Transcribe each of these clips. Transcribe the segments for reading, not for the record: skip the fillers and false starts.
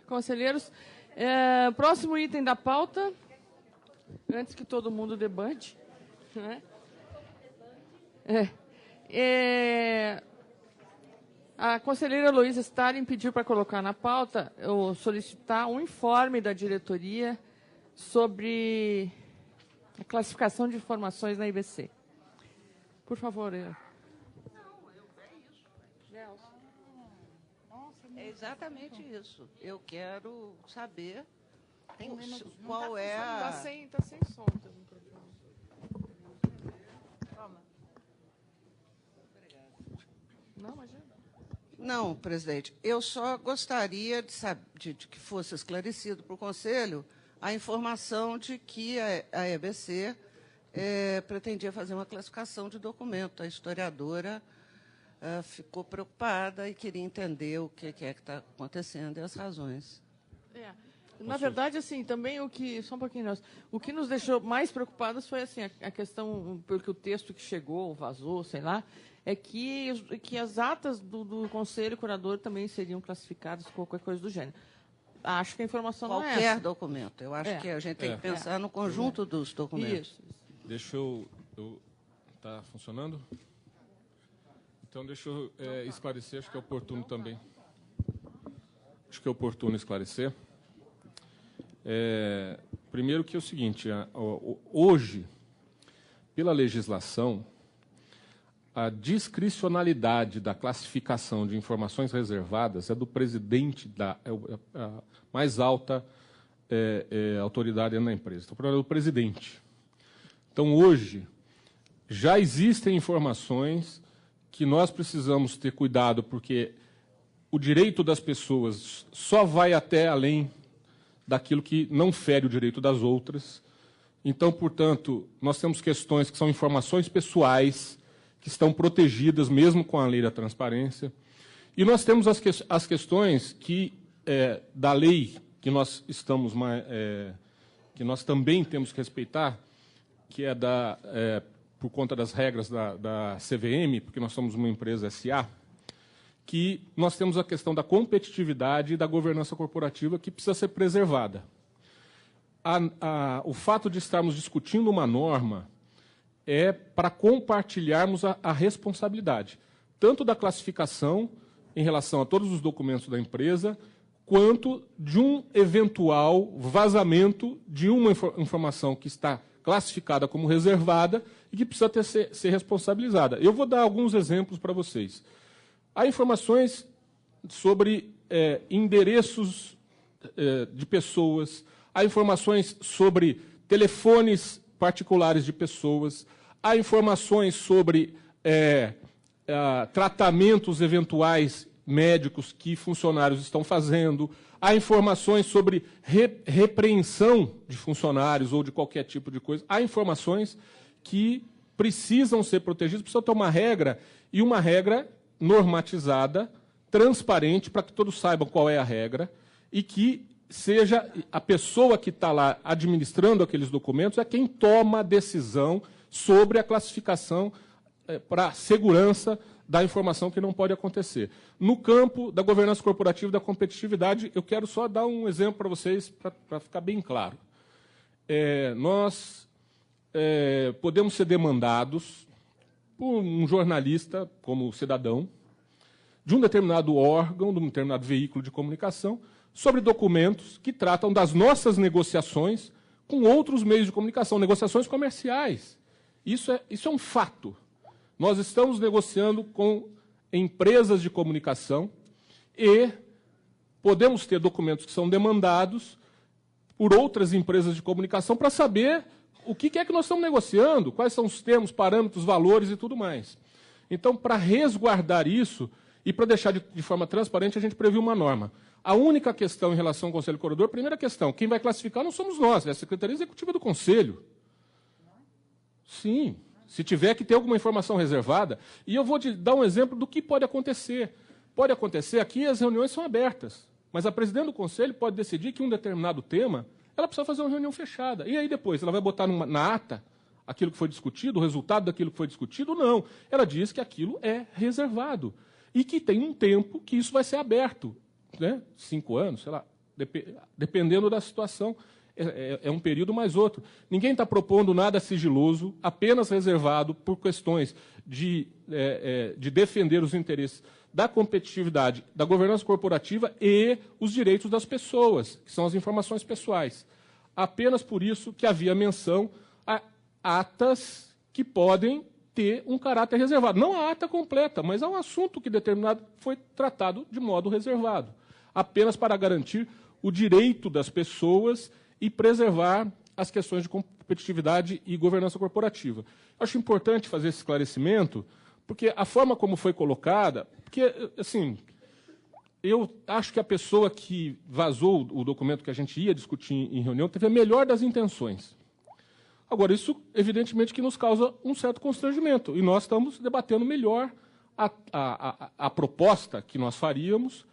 conselheiros. Próximo item da pauta, antes que todo mundo debate, né? A conselheira Heloísa Stalin pediu para colocar na pauta, ou solicitar um informe da diretoria sobre a classificação de informações na IBC. Por favor. É exatamente isso. Eu quero saber qual é a... Está sem som. Não, imagina. Não, presidente. Eu só gostaria de saber, de que fosse esclarecido para o Conselho a informação de que a EBC pretendia fazer uma classificação de documento. A historiadora ficou preocupada e queria entender o que é que está acontecendo e as razões. Na verdade, assim, também só um pouquinho, o que nos deixou mais preocupados foi assim, a questão, porque o texto que chegou, vazou, sei lá, é que as atas do Conselho Curador também seriam classificadas com qualquer coisa do gênero. Acho que a informação não é essa. Qualquer documento. Eu acho que a gente tem que pensar no conjunto dos documentos. Isso. Deixa eu... Está funcionando? Então, deixa eu esclarecer, acho que é oportuno também. Acho que é oportuno esclarecer. Primeiro que é o seguinte, hoje, pela legislação, a discricionalidade da classificação de informações reservadas é do presidente, a mais alta autoridade na empresa. Estou falando do presidente. Então, hoje, já existem informações que nós precisamos ter cuidado, porque o direito das pessoas só vai até além daquilo que não fere o direito das outras. Então, portanto, nós temos questões que são informações pessoais, que estão protegidas mesmo com a lei da transparência. E nós temos as questões da lei que nós que nós também temos que respeitar, que é por conta das regras da CVM, porque nós somos uma empresa SA, que nós temos a questão da competitividade e da governança corporativa que precisa ser preservada. O fato de estarmos discutindo uma norma é para compartilharmos a responsabilidade, tanto da classificação em relação a todos os documentos da empresa, quanto de um eventual vazamento de uma informação que está classificada como reservada e que precisa ser responsabilizada. Eu vou dar alguns exemplos para vocês. Há informações sobre endereços de pessoas, há informações sobre telefones particulares de pessoas, há informações sobre tratamentos eventuais médicos que funcionários estão fazendo, há informações sobre repreensão de funcionários ou de qualquer tipo de coisa, há informações que precisam ser protegidas, precisa ter uma regra, e uma regra normatizada, transparente, para que todos saibam qual é a regra, e que seja a pessoa que está lá administrando aqueles documentos é quem toma a decisão sobre a classificação para a segurança da informação que não pode acontecer. No campo da governança corporativa e da competitividade, eu quero só dar um exemplo para vocês, para ficar bem claro. Nós podemos ser demandados por um jornalista, como cidadão, de um determinado órgão, de um determinado veículo de comunicação, sobre documentos que tratam das nossas negociações com outros meios de comunicação, negociações comerciais. Isso é um fato. Nós estamos negociando com empresas de comunicação e podemos ter documentos que são demandados por outras empresas de comunicação para saber o que é que nós estamos negociando, quais são os termos, parâmetros, valores e tudo mais. Então, para resguardar isso e para deixar de forma transparente, a gente previu uma norma. A única questão em relação ao Conselho Curador, primeira questão, quem vai classificar não somos nós, é a Secretaria Executiva do Conselho. Sim, se tiver que ter alguma informação reservada. E eu vou te dar um exemplo do que pode acontecer. Pode acontecer, aqui as reuniões são abertas, mas a presidente do Conselho pode decidir que um determinado tema, ela precisa fazer uma reunião fechada. E aí depois, ela vai botar na ata aquilo que foi discutido, o resultado daquilo que foi discutido? Não. Ela diz que aquilo é reservado. E que tem um tempo que isso vai ser aberto. Né? 5 anos, sei lá, dependendo da situação, é um período mais outro. Ninguém está propondo nada sigiloso, apenas reservado por questões de defender os interesses da competitividade, da governança corporativa e os direitos das pessoas, que são as informações pessoais. Apenas por isso que havia menção a atas que podem ter um caráter reservado. Não a ata completa, mas há um assunto que determinado foi tratado de modo reservado, apenas para garantir o direito das pessoas e preservar as questões de competitividade e governança corporativa. Acho importante fazer esse esclarecimento, porque a forma como foi colocada, porque, assim, eu acho que a pessoa que vazou o documento que a gente ia discutir em reunião teve a melhor das intenções. Agora, isso, evidentemente, que nos causa um certo constrangimento, e nós estamos debatendo melhor a proposta que nós faríamos,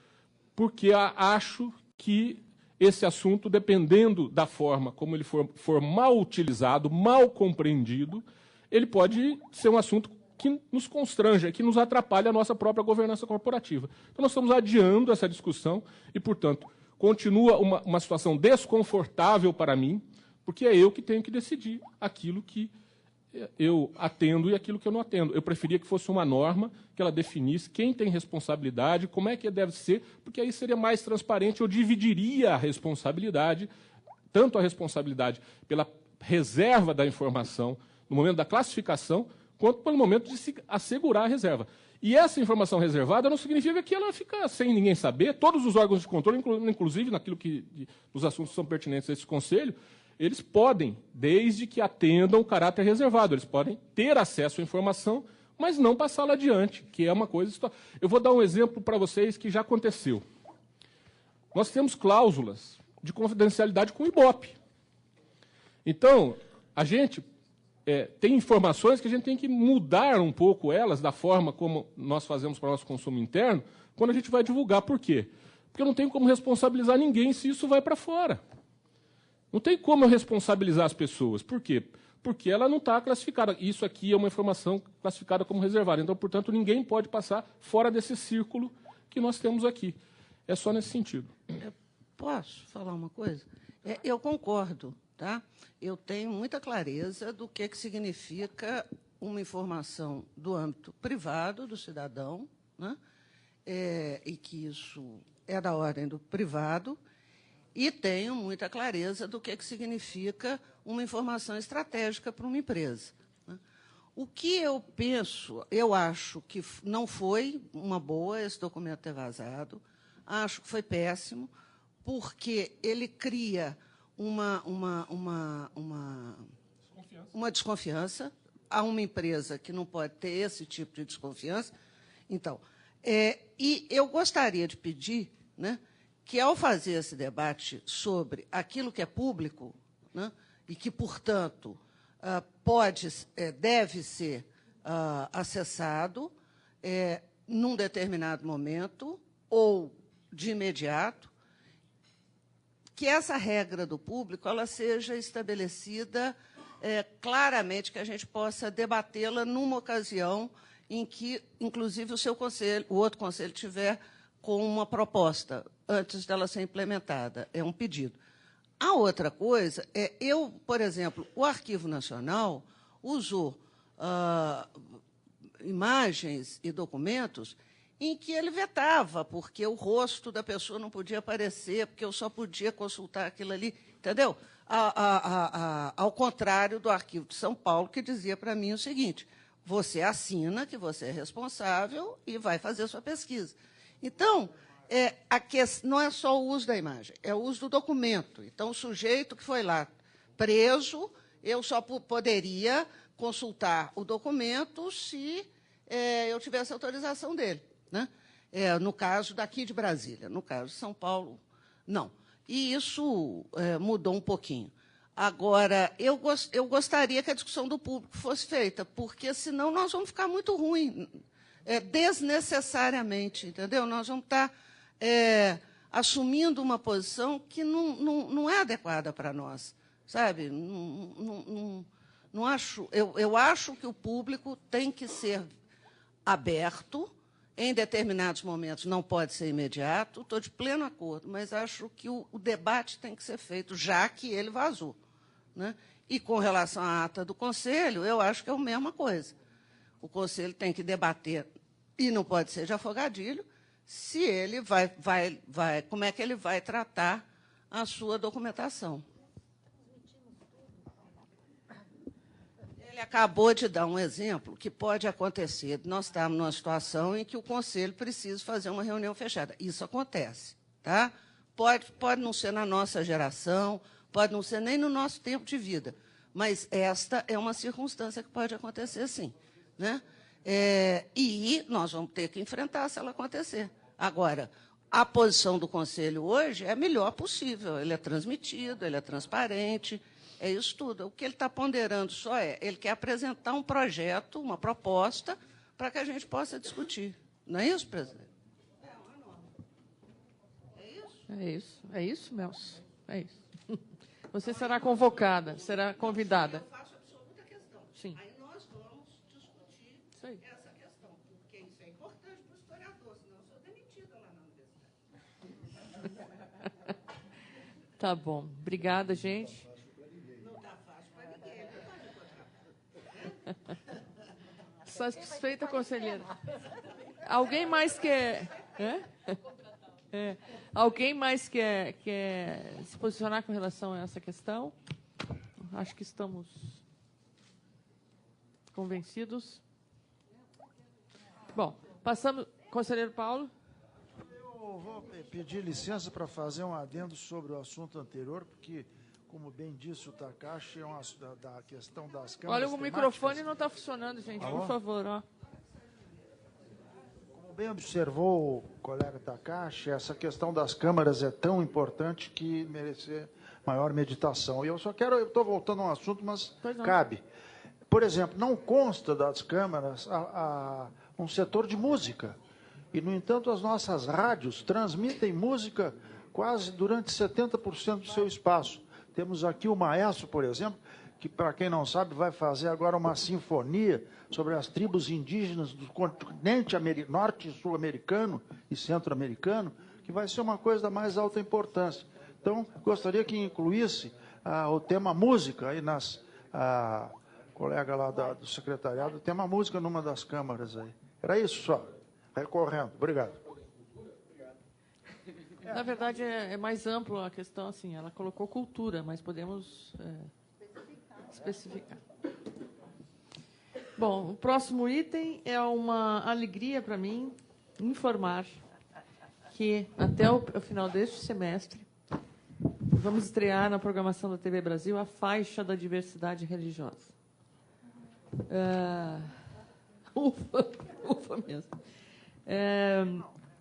porque acho que esse assunto, dependendo da forma como ele for mal utilizado, mal compreendido, ele pode ser um assunto que nos constrange, que nos atrapalha a nossa própria governança corporativa. Então, nós estamos adiando essa discussão e, portanto, continua uma situação desconfortável para mim, porque é eu que tenho que decidir aquilo que eu atendo e aquilo que eu não atendo. Eu preferia que fosse uma norma que ela definisse quem tem responsabilidade, como é que deve ser, porque aí seria mais transparente, eu dividiria a responsabilidade, tanto a responsabilidade pela reserva da informação no momento da classificação, quanto pelo momento de se assegurar a reserva. E essa informação reservada não significa que ela fica sem ninguém saber. Todos os órgãos de controle, inclusive naquilo os assuntos que são pertinentes a esse conselho, eles podem, desde que atendam o caráter reservado, eles podem ter acesso à informação, mas não passá-la adiante, que é uma coisa... Eu vou dar um exemplo para vocês que já aconteceu. Nós temos cláusulas de confidencialidade com o IBOP. Então, a gente tem informações que a gente tem que mudar um pouco elas da forma como nós fazemos para o nosso consumo interno, quando a gente vai divulgar. Por quê? Porque eu não tenho como responsabilizar ninguém se isso vai para fora. Não tem como eu responsabilizar as pessoas. Por quê? Porque ela não está classificada. Isso aqui é uma informação classificada como reservada. Então, portanto, ninguém pode passar fora desse círculo que nós temos aqui. É só nesse sentido. Posso falar uma coisa? Eu concordo, tá? Eu tenho muita clareza do que significa uma informação do âmbito privado do cidadão, né? E que isso é da ordem do privado, e tenho muita clareza do que significa uma informação estratégica para uma empresa, né? O que eu penso, eu acho que não foi uma boa esse documento ter vazado, acho que foi péssimo, porque ele cria uma desconfiança a uma empresa que não pode ter esse tipo de desconfiança. Então, e eu gostaria de pedir, né, que, ao fazer esse debate sobre aquilo que é público, né, e que, portanto, deve ser acessado num determinado momento ou de imediato, que essa regra do público ela seja estabelecida claramente, que a gente possa debatê-la numa ocasião em que, inclusive, o outro conselho tiver com uma proposta, antes dela ser implementada. É um pedido. A outra coisa por exemplo, o Arquivo Nacional usou imagens e documentos em que ele vetava, porque o rosto da pessoa não podia aparecer, porque eu só podia consultar aquilo ali, entendeu? Ao contrário do Arquivo de São Paulo, que dizia para mim o seguinte: você assina que você é responsável e vai fazer sua pesquisa. Então, não é só o uso da imagem, é o uso do documento. Então, o sujeito que foi lá preso, eu só poderia consultar o documento se eu tivesse autorização dele, né? No caso daqui de Brasília, no caso de São Paulo, não. E isso mudou um pouquinho. Agora, eu gostaria que a discussão do público fosse feita, porque, senão, nós vamos ficar muito ruim, desnecessariamente, entendeu? Nós vamos estar assumindo uma posição que não é adequada para nós, sabe? Não acho. Eu acho que o público tem que ser aberto em determinados momentos não pode ser imediato, estou de pleno acordo, mas acho que o debate tem que ser feito, já que ele vazou. Né? E com relação à ata do Conselho, eu acho que é a mesma coisa. O Conselho tem que debater, e não pode ser de afogadilho, se ele como é que ele vai tratar a sua documentação. Ele acabou de dar um exemplo que pode acontecer. Nós estamos numa situação em que o Conselho precisa fazer uma reunião fechada. Isso acontece. Tá? Pode não ser na nossa geração, pode não ser nem no nosso tempo de vida, mas esta é uma circunstância que pode acontecer, sim. Né? E nós vamos ter que enfrentar se ela acontecer. Agora, a posição do Conselho hoje é a melhor possível. Ele é transmitido, ele é transparente, é isso tudo. O que ele está ponderando só ele quer apresentar um projeto, uma proposta, para que a gente possa discutir. Não é isso, presidente? É uma norma. É isso? É isso, Melso. É isso. Você será convocada, será convidada. Eu faço absoluta questão. Sim. Aí nós vamos discutir essa questão, porque isso é importante para o historiador, senão eu sou demitida lá na universidade. Tá bom. Obrigada, gente. Não está fácil para ninguém. Não pode encontrar. Satisfeita, conselheira? Alguém mais quer... Alguém mais quer se posicionar com relação a essa questão? Acho que estamos convencidos. Bom, passamos... Conselheiro Paulo? Eu vou pedir licença para fazer um adendo sobre o assunto anterior, porque, como bem disse o Takashi, da questão das câmeras Olha, o microfone não está funcionando, gente, por favor. Ó. Como bem observou o colega Takashi, essa questão das câmaras é tão importante que merece maior meditação. E eu estou voltando a um assunto, mas cabe. Por exemplo, não consta das câmaras um setor de música. E, no entanto, as nossas rádios transmitem música quase durante 70% do seu espaço. Temos aqui o Maestro, por exemplo, que, para quem não sabe, vai fazer agora uma sinfonia sobre as tribos indígenas do continente norte e sul-americano e centro-americano, que vai ser uma coisa da mais alta importância. Então, gostaria que incluísse o tema música, aí a colega lá do secretariado, o tema música numa das câmaras aí. Era isso só. Recorrendo. Obrigado. Na verdade, é mais amplo a questão, assim, ela colocou cultura, mas podemos especificar. Bom, o próximo item é uma alegria para mim informar que, até o final deste semestre, vamos estrear na programação da TV Brasil a faixa da diversidade religiosa. Ufa mesmo.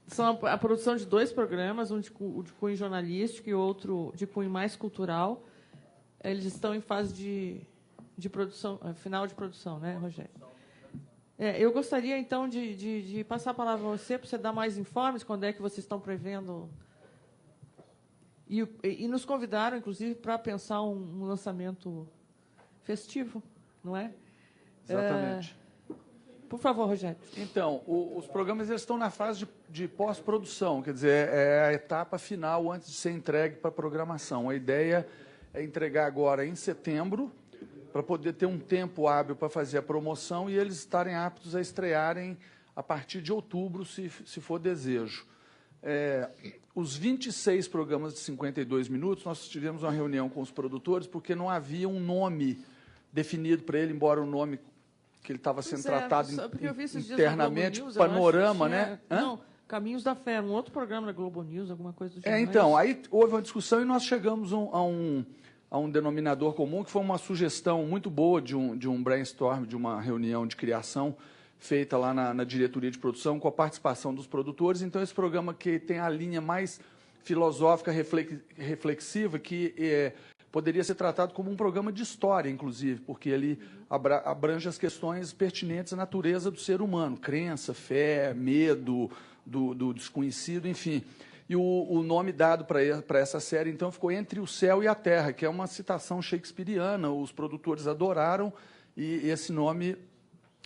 São a produção de 2 programas, um de cunho jornalístico e outro de cunho mais cultural. Eles estão em fase de produção, final de produção, né, Rogério? Eu gostaria, então, de passar a palavra a você, para você dar mais informes, quando é que vocês estão prevendo. E nos convidaram, inclusive, para pensar um lançamento festivo, não é? Exatamente. Por favor, Rogério. Então, os programas eles estão na fase de pós-produção, quer dizer, é a etapa final antes de ser entregue para a programação. A ideia é entregar agora em setembro, para poder ter um tempo hábil para fazer a promoção e eles estarem aptos a estrearem a partir de outubro, se for desejo. Os 26 programas de 52 minutos, nós tivemos uma reunião com os produtores, porque não havia um nome definido para ele, embora o nome que ele estava sendo tratado internamente, News, Panorama, né? Não, Caminhos da Fé, um outro programa da Globo News, alguma coisa do gênero. Então, aí houve uma discussão e nós chegamos a um denominador comum, que foi uma sugestão muito boa de um brainstorm, de uma reunião de criação feita lá na diretoria de produção, com a participação dos produtores. Então, esse programa que tem a linha mais filosófica, reflexiva, que poderia ser tratado como um programa de história, inclusive, porque ele abrange as questões pertinentes à natureza do ser humano, crença, fé, medo do desconhecido, enfim. E o nome dado para essa série, então, ficou Entre o Céu e a Terra, que é uma citação shakespeariana, os produtores adoraram, e esse nome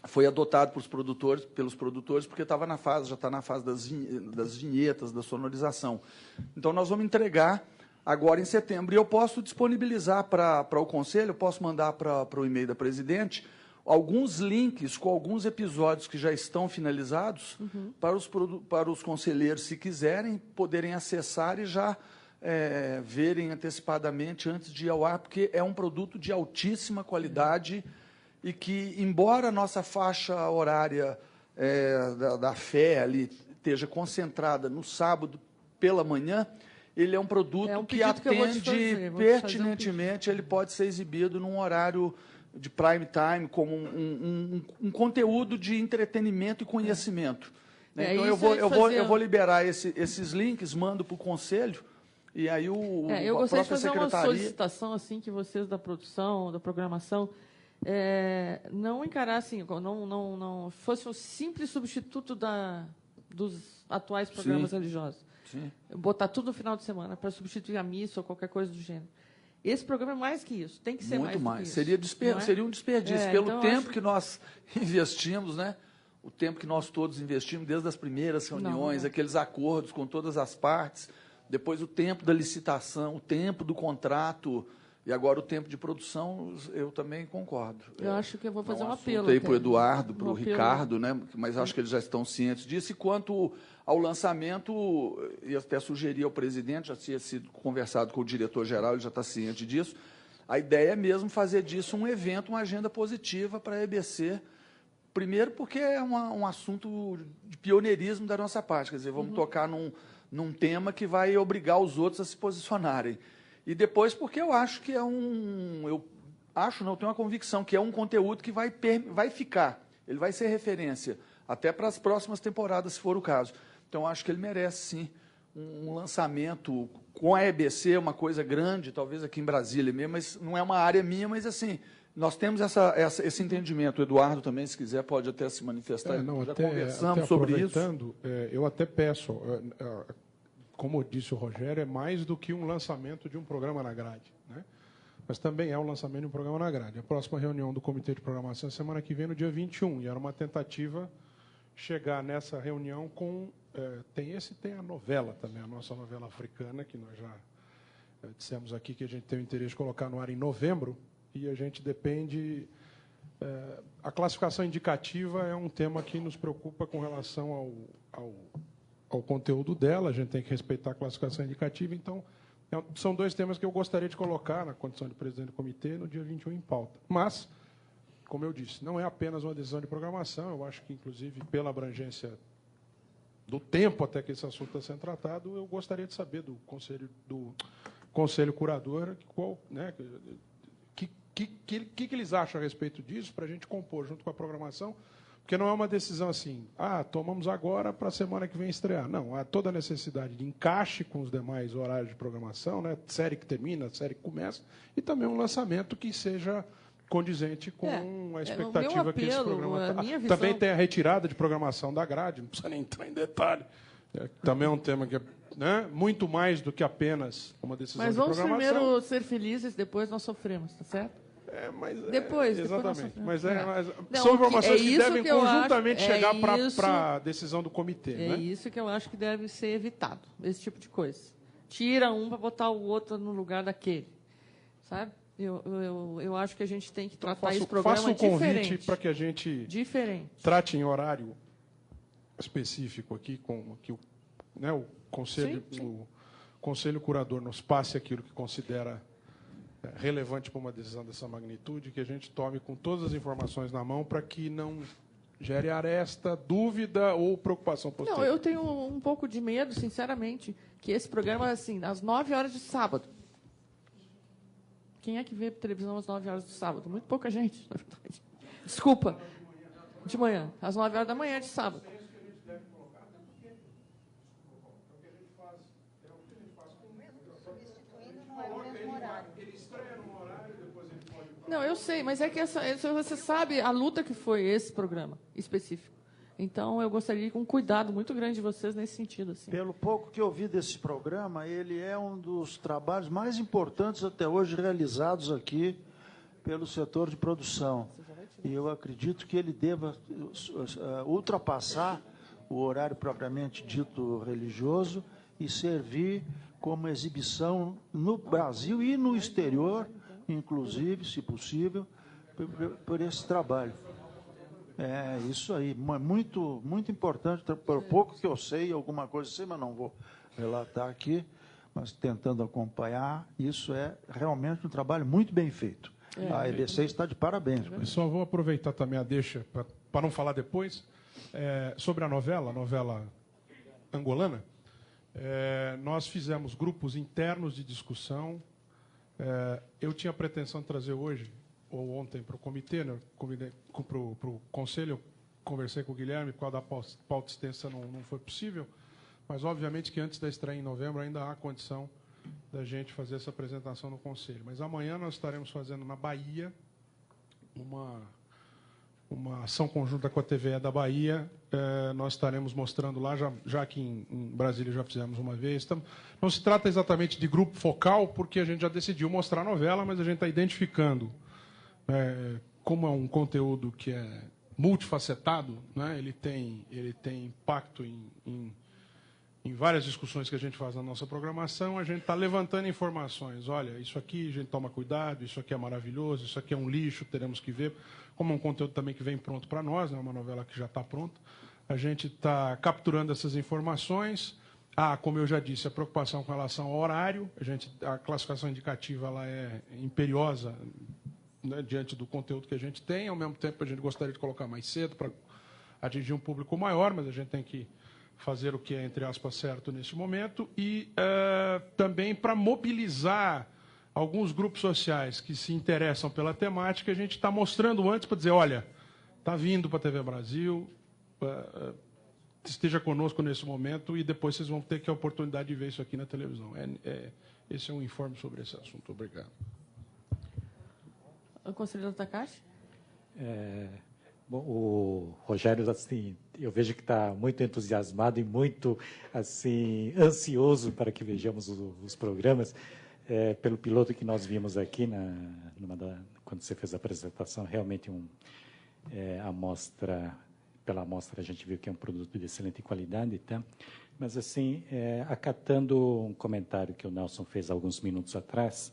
foi adotado pelos produtores, porque já está na fase das vinhetas, da sonorização. Então, nós vamos entregar agora em setembro. E eu posso disponibilizar para o Conselho, eu posso mandar para o e-mail da presidente, alguns links com alguns episódios que já estão finalizados para os conselheiros, se quiserem, poderem acessar e já verem antecipadamente antes de ir ao ar, porque é um produto de altíssima qualidade e que, embora a nossa faixa horária da fé ali esteja concentrada no sábado pela manhã, ele é um produto que atende pertinentemente, ele pode ser exibido num horário de prime time, como um conteúdo de entretenimento e conhecimento. Então, eu vou liberar esses links, mando para o Conselho, e aí eu gostaria de fazer uma solicitação assim, que vocês da produção, da programação, não encarassem, não fosse um simples substituto dos atuais programas religiosos. Sim. Botar tudo no final de semana para substituir a missa ou qualquer coisa do gênero. Esse programa é mais que isso, tem que ser muito mais. Que seria um desperdício. Pelo então tempo que nós investimos, né? O tempo que nós todos investimos, desde as primeiras reuniões, aqueles acordos com todas as partes, depois o tempo da licitação, o tempo do contrato, e agora o tempo de produção, eu também concordo. Eu acho que eu vou fazer um apelo. Para o Eduardo, para o Ricardo, né? Mas acho que eles já estão cientes disso. E quanto ao lançamento, e até sugeri ao presidente, já tinha sido conversado com o diretor-geral, ele já está ciente disso, a ideia é mesmo fazer disso um evento, uma agenda positiva para a EBC. Primeiro porque é um assunto de pioneirismo da nossa parte, quer dizer, vamos tocar num tema que vai obrigar os outros a se posicionarem. E depois porque eu acho que tenho uma convicção que é um conteúdo que vai ficar, ele vai ser referência, até para as próximas temporadas, se for o caso. Então, acho que ele merece, sim, um lançamento com a EBC, uma coisa grande, talvez aqui em Brasília mesmo, mas não é uma área minha, mas, assim, nós temos esse entendimento. O Eduardo também, se quiser, pode até se manifestar. Já conversamos sobre isso. Eu até peço, como disse o Rogério, é mais do que um lançamento de um programa na grade, né? Mas também é o lançamento de um programa na grade. A próxima reunião do Comitê de Programação é semana que vem, no dia 21, e era uma tentativa chegar nessa reunião com... tem a novela também, a nossa novela africana, que nós já dissemos aqui que a gente tem o interesse de colocar no ar em novembro, e a gente depende... a classificação indicativa é um tema que nos preocupa com relação ao conteúdo dela, a gente tem que respeitar a classificação indicativa, então, são dois temas que eu gostaria de colocar na condição de presidente do comitê no dia 21 em pauta. Mas, como eu disse, não é apenas uma decisão de programação, eu acho que, inclusive, pela abrangência do tempo até que esse assunto está sendo tratado, eu gostaria de saber do Conselho Curador que eles acham a respeito disso, para a gente compor junto com a programação, porque não é uma decisão assim, tomamos agora para a semana que vem estrear. Não, há toda a necessidade de encaixe com os demais horários de programação, né? Série que termina, série que começa, e também um lançamento que seja condizente com a expectativa que esse programa está. Também tem a retirada de programação da grade, não precisa nem entrar em detalhe. Também é um tema que é muito mais do que apenas uma decisão de programação. Mas vamos primeiro ser felizes, depois nós sofremos, tá certo? Depois exatamente. Mas são informações que devem conjuntamente chegar para a decisão do comitê. É isso que eu acho que deve ser evitado, esse tipo de coisa. Tira um para botar o outro no lugar daquele. Sabe? Eu acho que a gente tem que tratar esse programa diferente. Faço um convite para que a gente trate em horário específico aqui, que o Conselho, o Conselho Curador nos passe aquilo que considera relevante para uma decisão dessa magnitude, que a gente tome com todas as informações na mão para que não gere aresta, dúvida ou preocupação posterior. Não, eu tenho um pouco de medo, sinceramente, que esse programa, assim, às 9 horas de sábado. Quem é que vê televisão às 9 horas de sábado? Muito pouca gente, na verdade. Desculpa. De manhã, às 9 horas da manhã de sábado. Não, eu sei, mas é que você sabe a luta que foi esse programa específico. Então, eu gostaria com um cuidado muito grande de vocês nesse sentido. Assim. Pelo pouco que eu vi desse programa, ele é um dos trabalhos mais importantes até hoje realizados aqui pelo setor de produção. e eu acredito que ele deva ultrapassar o horário propriamente dito religioso e servir como exibição no Brasil e no exterior, inclusive, se possível, por esse trabalho. É isso aí, muito, muito importante, por pouco que eu sei, alguma coisa assim, mas não vou relatar aqui, mas tentando acompanhar, isso é realmente um trabalho muito bem feito. A EBC está de parabéns. Eu só vou aproveitar também a deixa, para não falar depois, sobre a novela angolana. Nós fizemos grupos internos de discussão. Eu tinha a pretensão de trazer hoje, ou ontem, para o comitê, né, para o conselho, eu conversei com o Guilherme, por causa da pauta extensa não foi possível, mas, obviamente, que antes da estreia em novembro ainda há condição da gente fazer essa apresentação no conselho. Mas amanhã nós estaremos fazendo na Bahia uma ação conjunta com a TVE da Bahia. Nós estaremos mostrando lá, já que em Brasília já fizemos uma vez. Não se trata exatamente de grupo focal, porque a gente já decidiu mostrar a novela, mas a gente está identificando como é um conteúdo que é multifacetado, né? Ele tem impacto em várias discussões que a gente faz na nossa programação. A gente está levantando informações. Olha, isso aqui a gente toma cuidado, isso aqui é maravilhoso, isso aqui é um lixo, teremos que ver. Como é um conteúdo também que vem pronto para nós, né? Uma novela que já está pronta. A gente está capturando essas informações. Como eu já disse, a preocupação com relação ao horário. A classificação indicativa ela é imperiosa, né, diante do conteúdo que a gente tem. Ao mesmo tempo, a gente gostaria de colocar mais cedo para atingir um público maior, mas a gente tem que fazer o que é, entre aspas, certo nesse momento. E também para mobilizar alguns grupos sociais que se interessam pela temática, a gente está mostrando antes para dizer, olha, está vindo para a TV Brasil, esteja conosco nesse momento e depois vocês vão ter a oportunidade de ver isso aqui na televisão. Esse é um informe sobre esse assunto. Obrigado. O conselheiro Takashi? Bom, o Rogério, assim, eu vejo que está muito entusiasmado e muito assim, ansioso para que vejamos os programas. Pelo piloto que nós vimos aqui, quando você fez a apresentação, realmente pela amostra a gente viu que é um produto de excelente qualidade, tá? Mas, assim, acatando um comentário que o Nelson fez alguns minutos atrás,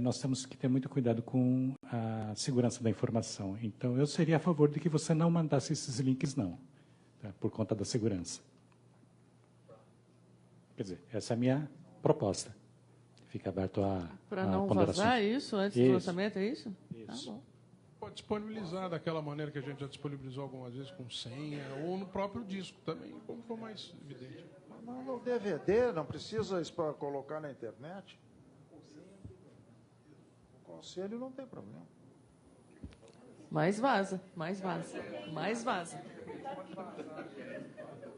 nós temos que ter muito cuidado com a segurança da informação. Então, eu seria a favor de que você não mandasse esses links, não, tá? Por conta da segurança. Quer dizer, essa é a minha proposta. Fica aberto a para não vazar isso antes do lançamento, é isso? Isso. Bom. Pode disponibilizar daquela maneira que a gente já disponibilizou algumas vezes, com senha, ou no próprio disco também, como for mais evidente. Mas no DVD não precisa colocar na internet? O conselho não tem problema. Mais vaza, mais vaza, mais vaza.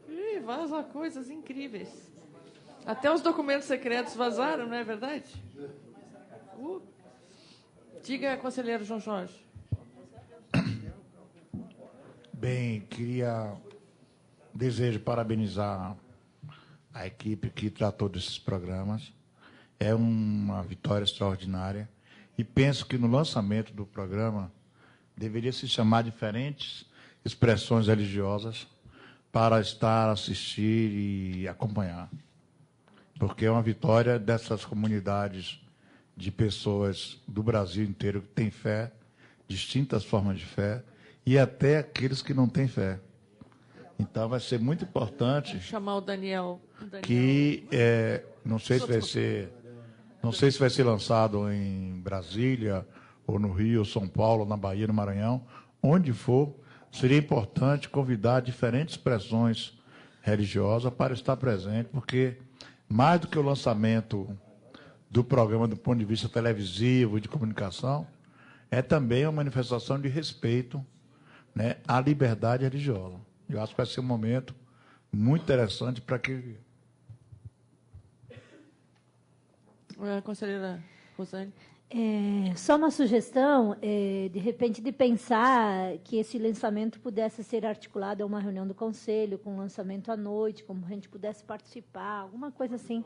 Ih, vaza coisas incríveis. Até os documentos secretos vazaram, não é verdade? Diga, conselheiro João Jorge. Bem, desejo parabenizar a equipe que tratou desses programas. É uma vitória extraordinária. E penso que no lançamento do programa deveria se chamar diferentes expressões religiosas para estar, assistir e acompanhar. Porque é uma vitória dessas comunidades de pessoas do Brasil inteiro que têm fé, distintas formas de fé, e até aqueles que não têm fé. Então, vai ser muito importante... Vou chamar o Daniel. Que, não sei se vai ser lançado em Brasília, ou no Rio, ou São Paulo, na Bahia, no Maranhão, onde for, seria importante convidar diferentes expressões religiosas para estar presente, porque... mais do que o lançamento do programa do ponto de vista televisivo e de comunicação, é também uma manifestação de respeito, né, à liberdade religiosa. Eu acho que vai ser um momento muito interessante para que... Conselheira Rosane. Só uma sugestão, de repente, de pensar que esse lançamento pudesse ser articulado a uma reunião do Conselho, com lançamento à noite, como a gente pudesse participar, alguma coisa assim.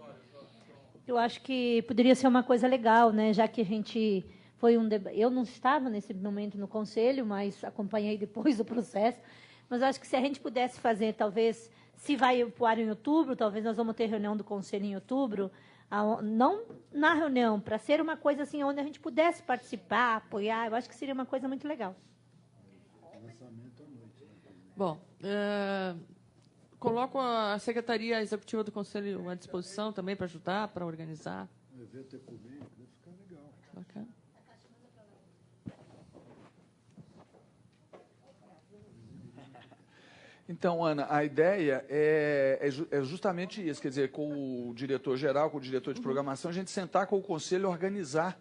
Eu acho que poderia ser uma coisa legal, né? Já que a gente Eu não estava nesse momento no conselho, mas acompanhei depois do processo. Mas acho que se a gente pudesse fazer, talvez, se vai para o ar em outubro, talvez nós vamos ter reunião do conselho em outubro, não na reunião, para ser uma coisa assim, onde a gente pudesse participar, apoiar, eu acho que seria uma coisa muito legal. Bom, coloco a Secretaria Executiva do Conselho à disposição também para ajudar, para organizar. O evento ecumênico deve ficar legal. Bacana. Então, Ana, a ideia é justamente isso, quer dizer, com o diretor-geral, com o diretor de programação, a gente sentar com o conselho e organizar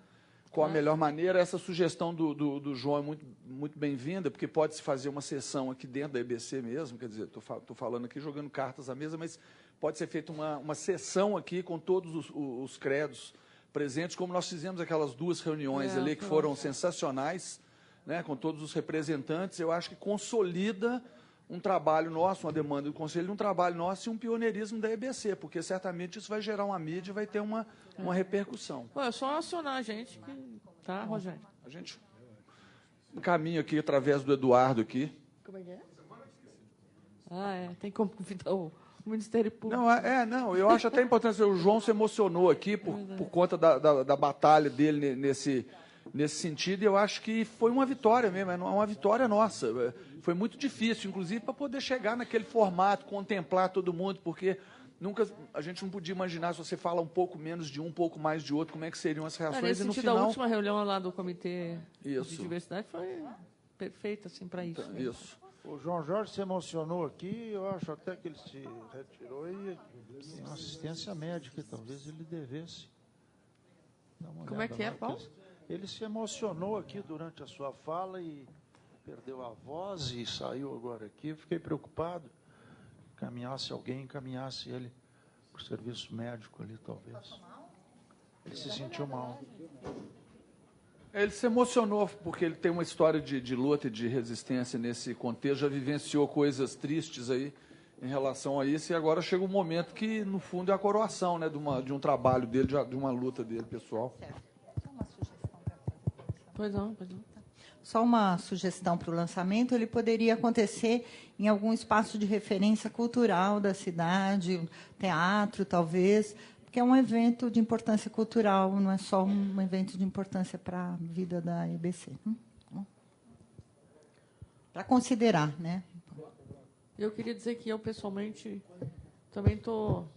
qual a melhor maneira. Essa sugestão do João é muito bem-vinda, porque pode-se fazer uma sessão aqui dentro da EBC mesmo, quer dizer, estou falando aqui, jogando cartas à mesa, mas pode ser feita uma sessão aqui com todos os credos presentes, como nós fizemos aquelas 2 reuniões ali que foram sensacionais, né, com todos os representantes. Eu acho que consolida um trabalho nosso, uma demanda do Conselho, um trabalho nosso e um pioneirismo da EBC, porque certamente isso vai gerar uma mídia e vai ter uma repercussão. É só acionar a gente, tá, Rogério? A gente encaminha aqui através do Eduardo aqui. Como é que é? Tem como convidar o Ministério Público. Não, eu acho até importante, o João se emocionou aqui por conta da batalha dele nesse sentido, e eu acho que foi uma vitória mesmo, é uma vitória nossa. Foi muito difícil, inclusive, para poder chegar naquele formato, contemplar todo mundo, porque a gente não podia imaginar, se você fala um pouco menos de um pouco mais de outro, como é que seriam as reações. Nesse e no sentido, final... a última reunião lá do Comitê de Diversidade foi perfeita assim, para isso. Então, isso. O João Jorge se emocionou aqui, eu acho até que ele se retirou e tem uma assistência médica, talvez ele devesse. Como é que é, Paulo? Ele se emocionou aqui durante a sua fala e perdeu a voz e saiu agora aqui. Fiquei preocupado. Encaminhasse ele para o serviço médico ali, talvez. Ele se sentiu mal. Ele se emocionou porque ele tem uma história de luta e de resistência nesse contexto, já vivenciou coisas tristes aí em relação a isso, e agora chega um momento que, no fundo, é a coroação, né, de um trabalho dele, de uma luta dele, pessoal. Pois não. Só uma sugestão para o lançamento, ele poderia acontecer em algum espaço de referência cultural da cidade, teatro, talvez, porque é um evento de importância cultural, não é só um evento de importância para a vida da EBC. Para considerar, né? Eu queria dizer que eu, pessoalmente, também estou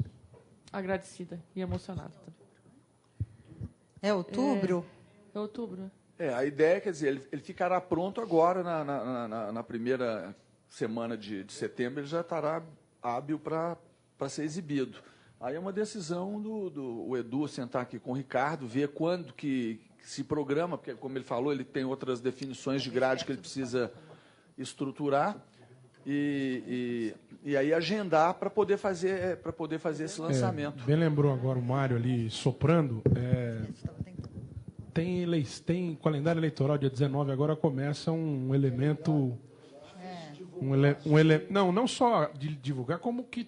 agradecida e emocionada. É outubro? É outubro, a ideia, quer dizer, ele ficará pronto agora, na primeira semana de setembro, ele já estará hábil para ser exibido. Aí é uma decisão do Edu sentar aqui com o Ricardo, ver quando que se programa, porque, como ele falou, ele tem outras definições de grade que ele precisa estruturar, e aí agendar para poder fazer esse lançamento. Bem lembrou agora o Mário ali soprando. Tem calendário eleitoral, dia 19, agora começa um elemento... Não só de divulgar, como que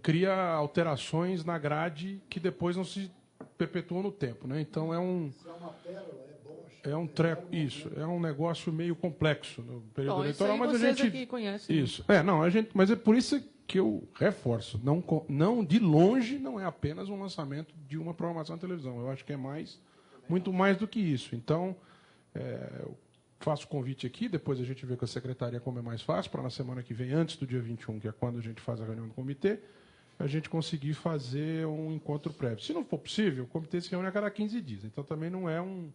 cria alterações na grade que depois não se perpetuam no tempo, né? Então é um treco, isso, é um negócio meio complexo no período eleitoral, mas a gente aqui conhecem. Isso. Mas é por isso que eu reforço, não de longe não é apenas um lançamento de uma programação de televisão. Eu acho que é muito mais do que isso. Então, eu faço o convite aqui, depois a gente vê com a secretaria como é mais fácil, para na semana que vem, antes do dia 21, que é quando a gente faz a reunião do comitê, a gente conseguir fazer um encontro prévio. Se não for possível, o comitê se reúne a cada 15 dias. Então, também não é um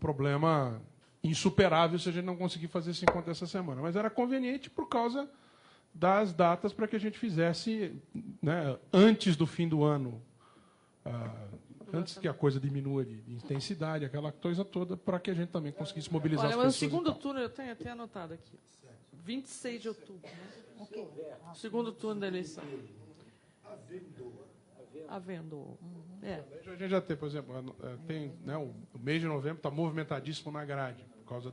problema insuperável se a gente não conseguir fazer esse encontro essa semana. Mas era conveniente por causa das datas para que a gente fizesse, né, antes do fim do ano, antes que a coisa diminua de intensidade, aquela coisa toda, para que a gente também conseguisse mobilizar as pessoas. Mas o segundo turno, eu tenho até anotado aqui, 26 de outubro. Né? O segundo turno da eleição. Havendo. A gente já tem, por exemplo, o mês de novembro está movimentadíssimo na grade, por causa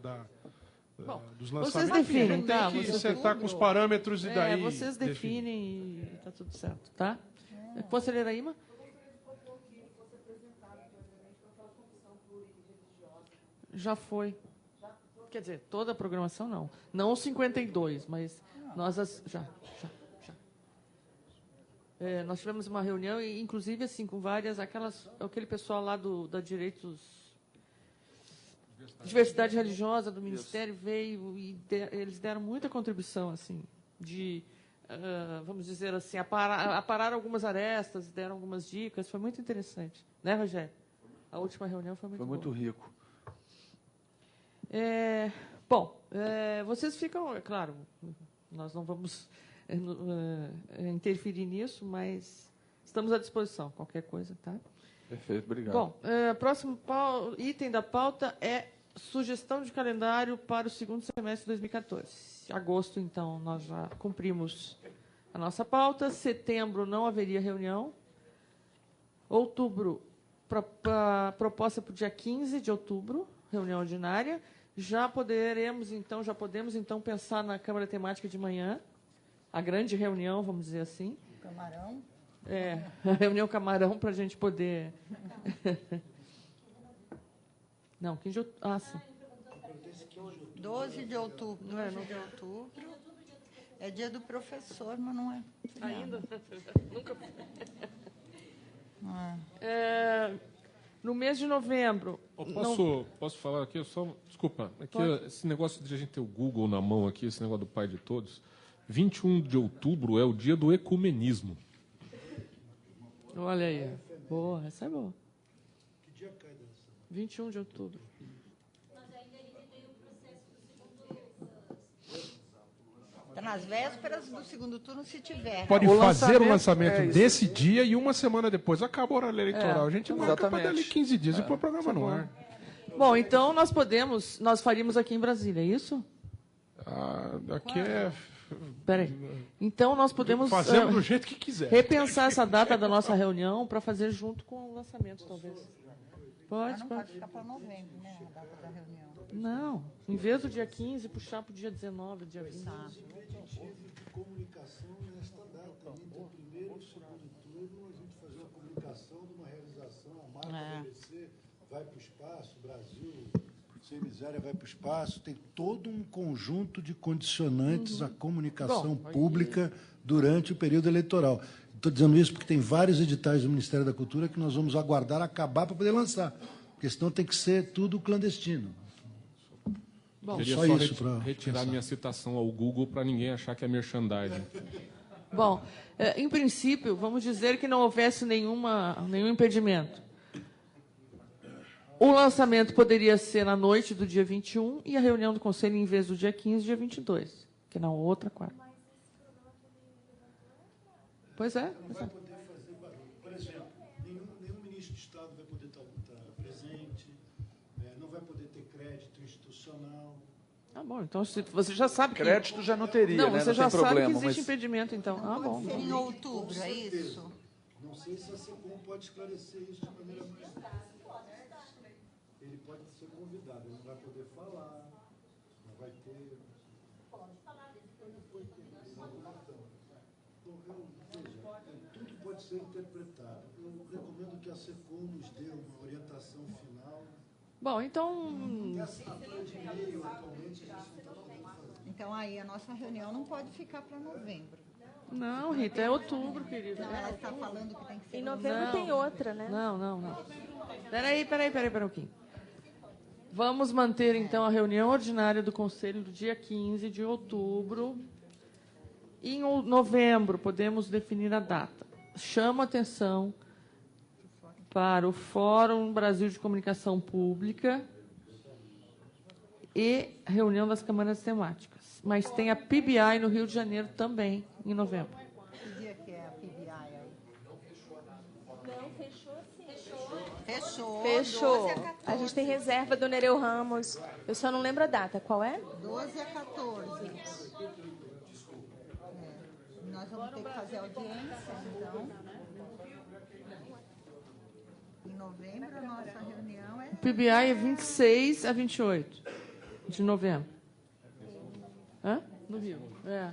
dos lançamentos. Vocês definem, tá? Tem que sentar com os parâmetros e daí... Vocês definem e está tudo certo, tá? Conselheira Ima? Já foi. Quer dizer, toda a programação não. Não os 52, mas nós já. Nós tivemos uma reunião, e, inclusive, assim, com várias, aquele pessoal lá da Diversidade Religiosa do Ministério veio e eles deram muita contribuição, assim, de, vamos dizer assim, aparar algumas arestas, deram algumas dicas, foi muito interessante. Né, Rogério? A última reunião foi muito boa. Foi muito rico. Vocês ficam, é claro, nós não vamos interferir nisso, mas estamos à disposição, qualquer coisa, tá? Perfeito, obrigado. Bom, próximo item da pauta é sugestão de calendário para o segundo semestre de 2014. Agosto, então, nós já cumprimos a nossa pauta. Setembro não haveria reunião. Outubro, proposta para o dia 15 de outubro, reunião ordinária. Já podemos, então, pensar na Câmara Temática de manhã, a grande reunião, vamos dizer assim. Camarão. A reunião Camarão, para a gente poder... Não, 15 de outubro. Ah, sim. 12 de outubro. 12 de outubro. É dia do professor, mas não é. Ainda? Nunca. Não No mês de novembro... Posso falar aqui? Desculpa, aqui, esse negócio de a gente ter o Google na mão aqui, esse negócio do pai de todos, 21 de outubro é o dia do ecumenismo. Olha aí. Boa, essa é boa. Que dia cai dessa? 21 de outubro. Mas ainda tem o processo do segundo. Está nas vésperas do segundo turno, se tiver. Pode fazer o lançamento desse dia e uma semana depois acaba o horário eleitoral. A gente marca para dali 15 dias e põe o programa no ar. Bom, então nós faríamos aqui em Brasília, é isso? Aqui é... Peraí. Então nós podemos fazer do jeito que quiser. Repensar essa data da nossa reunião para fazer junto com o lançamento, talvez. Pode ficar para novembro, né, a data da reunião. Não, em vez do dia 15, puxar para o dia 19, dia 20. Comunicação nesta data, entre o primeiro e o segundo turno, a gente fazer uma comunicação de uma realização, a marca do ABC vai para o espaço, o Brasil, sem miséria, vai para o espaço, tem todo um conjunto de condicionantes à comunicação pública durante o período eleitoral. Estou dizendo isso porque tem vários editais do Ministério da Cultura que nós vamos aguardar acabar para poder lançar, porque senão tem que ser tudo clandestino. Bom, queria só retirar minha citação ao Google para ninguém achar que é merchandising. Bom, em princípio, vamos dizer que não houvesse nenhum impedimento. O lançamento poderia ser na noite do dia 21 e a reunião do Conselho, em vez do dia 15, dia 22, que na outra quarta. Pois é. Não vai poder fazer barulho. Por exemplo, nenhum ministro de Estado vai poder estar presente, não vai poder ter crédito institucional. Ah, bom, então você já sabe que... Crédito já não teria, não, né? Você não já tem problema, sabe que existe impedimento, então. Não pode ser em outubro, é isso? Não sei se a SECOM pode esclarecer isso de maneira mais... Ele pode ser convidado, ele não vai poder falar, não vai ter... Tudo pode ser interpretado. Eu recomendo que a SECOM nos dê uma orientação final. Bom, então... Então, aí, a nossa reunião não pode ficar para novembro. Não, Rita, é outubro, querida. Não, ela está falando que tem que ser... Em novembro tem outra, né? Não. Peraí um pouquinho. Vamos manter, então, a reunião ordinária do Conselho do dia 15 de outubro. Em novembro, podemos definir a data. Chamo a atenção para o Fórum Brasil de Comunicação Pública e reunião das câmaras temáticas. Mas tem a PBI no Rio de Janeiro também, em novembro. Que dia que é a PBI aí? Não, fechou sim. Fechou. A gente tem reserva do Nereu Ramos. Eu só não lembro a data. Qual é? 12 a 14. Nós vamos ter que fazer audiência, então. Em novembro, a nossa reunião é... O PBI é 26 a 28 de novembro. Hã? No Rio. É.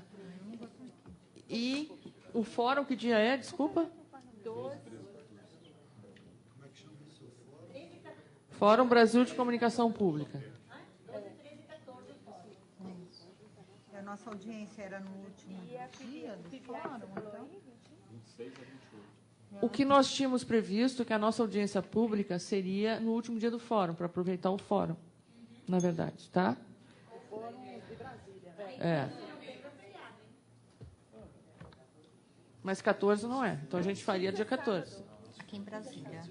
E o fórum, que dia é? Desculpa. Fórum Brasil de Comunicação Pública. A nossa audiência era no último dia do fórum, então? O que nós tínhamos previsto que a nossa audiência pública seria no último dia do fórum, para aproveitar o fórum, na verdade, tá? O fórum de Brasília. É. Mas 14 não é. Então a gente faria dia 14. Aqui em Brasília.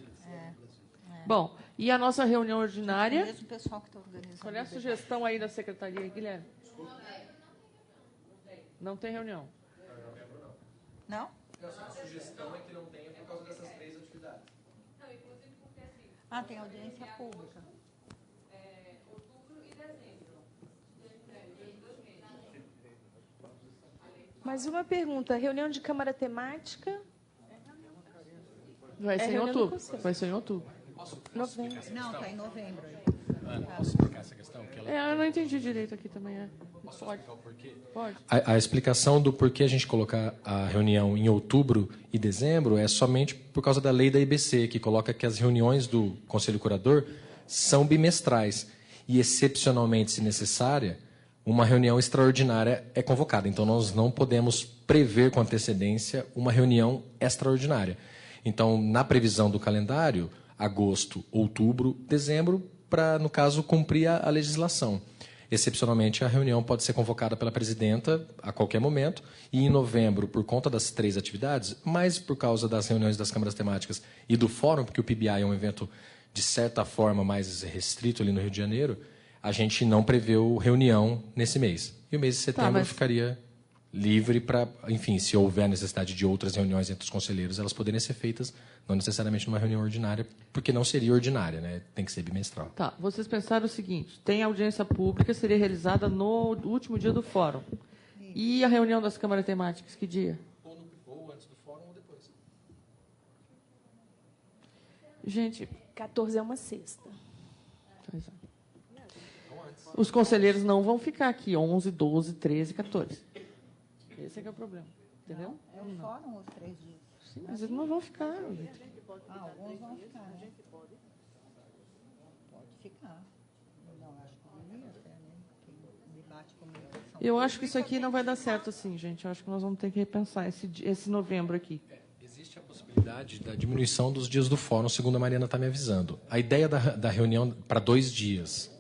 Bom, e a nossa reunião ordinária? É o mesmo pessoal que está organizando. Qual é a sugestão aí da secretaria, Guilherme? Não tem reunião. Não? A sugestão é que não tenha por causa dessas 3 atividades. Ah, tem audiência pública. Outubro e dezembro. Mas uma pergunta, reunião de Câmara Temática? Vai ser em outubro. Vai ser em outubro. Novembro. Não, está em novembro. Posso explicar essa questão? Eu não entendi direito aqui também. Posso explicar o porquê? Pode. A explicação do porquê a gente colocar a reunião em outubro e dezembro é somente por causa da lei da IBC, que coloca que as reuniões do Conselho Curador são bimestrais e, excepcionalmente, se necessária, uma reunião extraordinária é convocada. Então, nós não podemos prever com antecedência uma reunião extraordinária. Então, na previsão do calendário, agosto, outubro, dezembro, para, no caso, cumprir a legislação. Excepcionalmente, a reunião pode ser convocada pela presidenta a qualquer momento, e em novembro, por conta das 3 atividades, mas por causa das reuniões das câmaras temáticas e do fórum, porque o PBI é um evento, de certa forma, mais restrito ali no Rio de Janeiro, a gente não preveu reunião nesse mês. E o mês de setembro ficaria livre para, enfim, se houver necessidade de outras reuniões entre os conselheiros, elas poderem ser feitas, não necessariamente numa reunião ordinária, porque não seria ordinária, né? Tem que ser bimestral. Tá, vocês pensaram o seguinte, tem audiência pública, seria realizada no último dia do fórum. E a reunião das câmaras temáticas, que dia? Ou antes do fórum ou depois. Gente... 14 é uma sexta. Os conselheiros não vão ficar aqui 11, 12, 13, 14. Esse é que é o problema. Entendeu? É o fórum os 3 dias. Sim, mas eles não vão ficar. Alguns vão ficar, né? Pode ficar. Não, acho que devia até, né? Quem debate comunicação. Eu acho que isso aqui não vai dar certo assim, gente. Eu acho que nós vamos ter que repensar esse novembro aqui. Existe a possibilidade da diminuição dos dias do fórum, segundo a Mariana está me avisando. A ideia da reunião para 2 dias.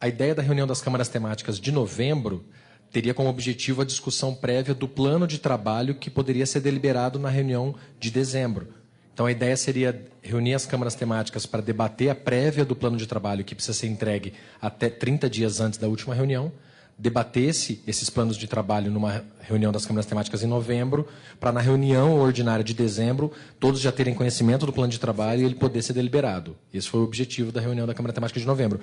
A ideia da reunião das câmaras temáticas de novembro teria como objetivo a discussão prévia do plano de trabalho que poderia ser deliberado na reunião de dezembro. Então, a ideia seria reunir as câmaras temáticas para debater a prévia do plano de trabalho, que precisa ser entregue até 30 dias antes da última reunião, debater-se esses planos de trabalho numa reunião das câmaras temáticas em novembro, para na reunião ordinária de dezembro, todos já terem conhecimento do plano de trabalho e ele poder ser deliberado. Esse foi o objetivo da reunião da Câmara Temática de novembro.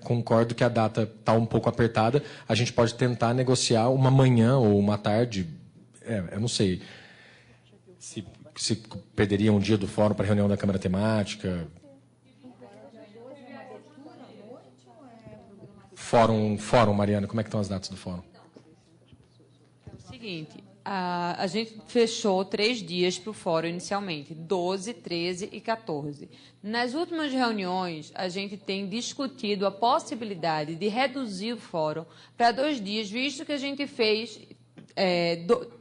Concordo que a data está um pouco apertada, a gente pode tentar negociar uma manhã ou uma tarde, eu não sei se perderia um dia do fórum para a reunião da Câmara Temática. Fórum, Mariana, como é que estão as datas do fórum? É o seguinte, a gente fechou 3 dias para o fórum inicialmente, 12, 13 e 14. Nas últimas reuniões, a gente tem discutido a possibilidade de reduzir o fórum para 2 dias, visto que a gente fez,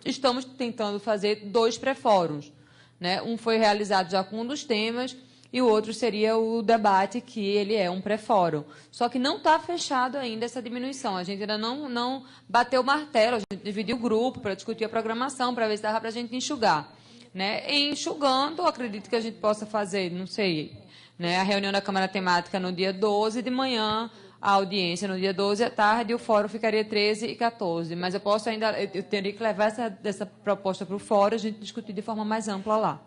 estamos tentando fazer 2 pré-fóruns, né? Um foi realizado já com um dos temas, e o outro seria o debate, que ele é um pré-fórum. Só que não está fechado ainda essa diminuição. A gente ainda não bateu o martelo, a gente dividiu o grupo para discutir a programação, para ver se dava para a gente enxugar. Né? E enxugando, acredito que a gente possa fazer, não sei, né? A reunião da Câmara Temática no dia 12 de manhã, a audiência no dia 12 à tarde, e o fórum ficaria 13 e 14. Mas eu teria que levar essa proposta para o fórum, a gente discutir de forma mais ampla lá.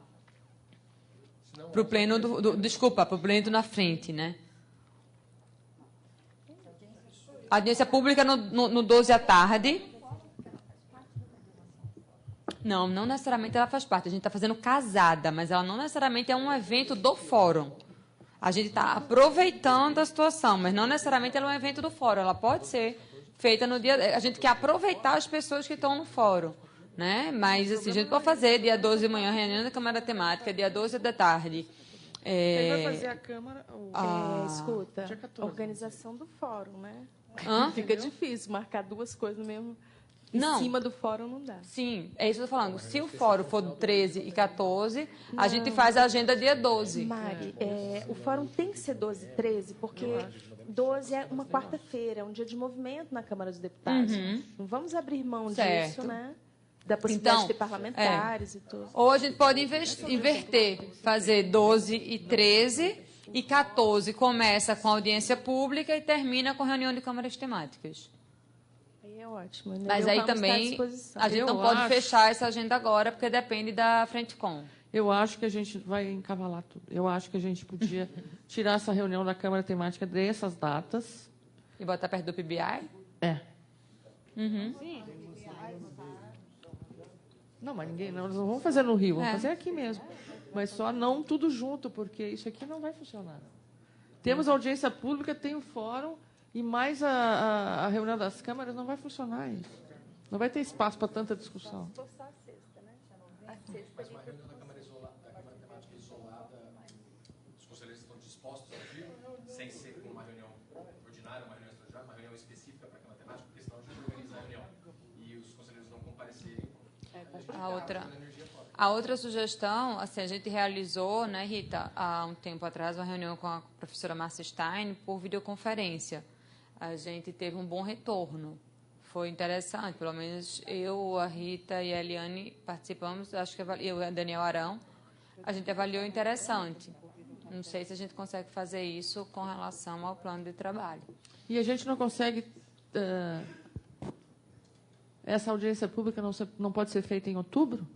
Para o pleno para o pleno na frente, né? A audiência pública no 12 à tarde. Não necessariamente ela faz parte. A gente está fazendo casada, mas ela não necessariamente é um evento do fórum. A gente está aproveitando a situação, mas não necessariamente ela é um evento do fórum. Ela pode ser feita no dia... A gente quer aproveitar as pessoas que estão no fórum. Né? Mas assim, a gente pode fazer dia 12 de manhã reunião da Câmara Temática, dia 12 da tarde Quem vai fazer a Câmara? Escuta, dia 14. a organização do fórum, né? Hã? Fica difícil marcar duas coisas no mesmo... Não. Em cima do fórum não dá. Sim, é isso que eu estou falando. Se o fórum for do 13 e 14, a gente faz a agenda dia 12. Mari, o fórum tem que ser 12 e 13, porque 12 é uma quarta-feira, é um dia de movimento na Câmara dos Deputados. Uhum. Não vamos abrir mão Certo. disso, né? Da possibilidade Então, de ter parlamentares e tudo. Ou a gente pode inverter, fazer 12 e 13, e 14 começa com audiência pública e termina com reunião de câmaras temáticas. Aí é ótimo. Né? Mas aí também a gente não pode fechar essa agenda agora, porque depende da Frente-Com. Eu acho que a gente vai encavalar tudo. Eu acho que a gente podia tirar essa reunião da Câmara Temática dessas datas. E botar perto do PBI? É. Uhum. Não, mas ninguém, não, nós não vamos fazer no Rio, vamos É. fazer aqui mesmo. Mas só não tudo junto, porque isso aqui não vai funcionar. Temos a audiência pública, tem o fórum, e mais a reunião das câmaras, não vai funcionar isso. Não vai ter espaço para tanta discussão. Mas uma reunião da Câmara Temática isolada, os conselheiros estão dispostos a vir, sem ser com uma reunião ordinária, uma reunião extraordinária, uma reunião específica para a Câmara Temática, porque senão a gente organiza a reunião e os conselheiros não comparecerem. A outra sugestão, assim, a gente realizou, né, Rita, há um tempo atrás, uma reunião com a professora Márcia Stein por videoconferência. A gente teve um bom retorno. Foi interessante, pelo menos eu, a Rita e a Eliane participamos, acho que eu e o Daniel Arão, a gente avaliou interessante. Não sei se a gente consegue fazer isso com relação ao plano de trabalho. E a gente não consegue... essa audiência pública não pode ser feita em outubro?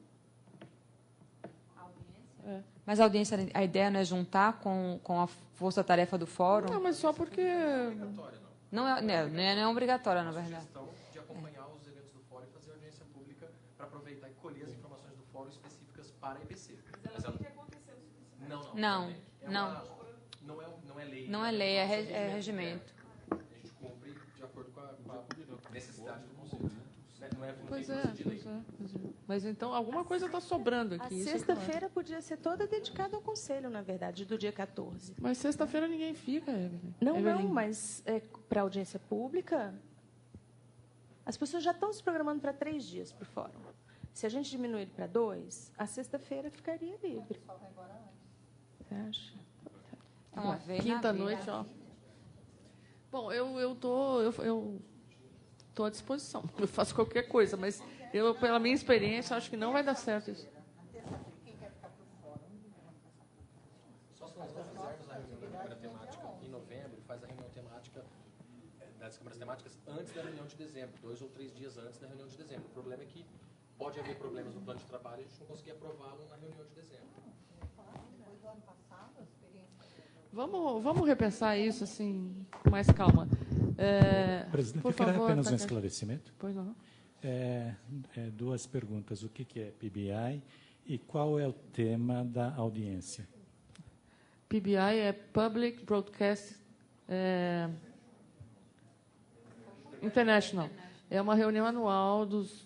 Mas a audiência, a ideia não é juntar com a força-tarefa do fórum? Não, mas só porque... Não é obrigatória, na verdade. De acompanhar os eventos do fórum e fazer audiência pública para aproveitar e colher as informações do fórum específicas para a EBC. Não é lei. Não é lei, é regimento. A gente cumpre de acordo com a necessidade do Conselho. Pois é. Mas então alguma coisa está sobrando A aqui. sexta-feira podia ser toda dedicada ao Conselho, na verdade, do dia 14. Mas sexta-feira ninguém fica, Evelyn. Não, mas para audiência pública, as pessoas já estão se programando para 3 dias para o fórum. Se a gente diminuir para 2, a sexta-feira ficaria livre. Você acha? Quinta-noite, ó. Bom, eu tô à disposição. Eu faço qualquer coisa, mas eu, pela minha experiência, acho que não vai dar certo isso. Só se nós não fizermos a reunião da Câmara Temática em novembro, faz a reunião temática das câmaras temáticas antes da reunião de dezembro, 2 ou 3 dias antes da reunião de dezembro. O problema é que pode haver problemas no plano de trabalho e a gente não conseguir aprová-lo na reunião de dezembro. Vamos repensar isso assim, com mais calma. Presidente, por eu queria favor, apenas um Takashi. esclarecimento. Pois não. 2 perguntas. O que é PBI e qual é o tema da audiência? PBI é Public Broadcast International. É uma reunião anual dos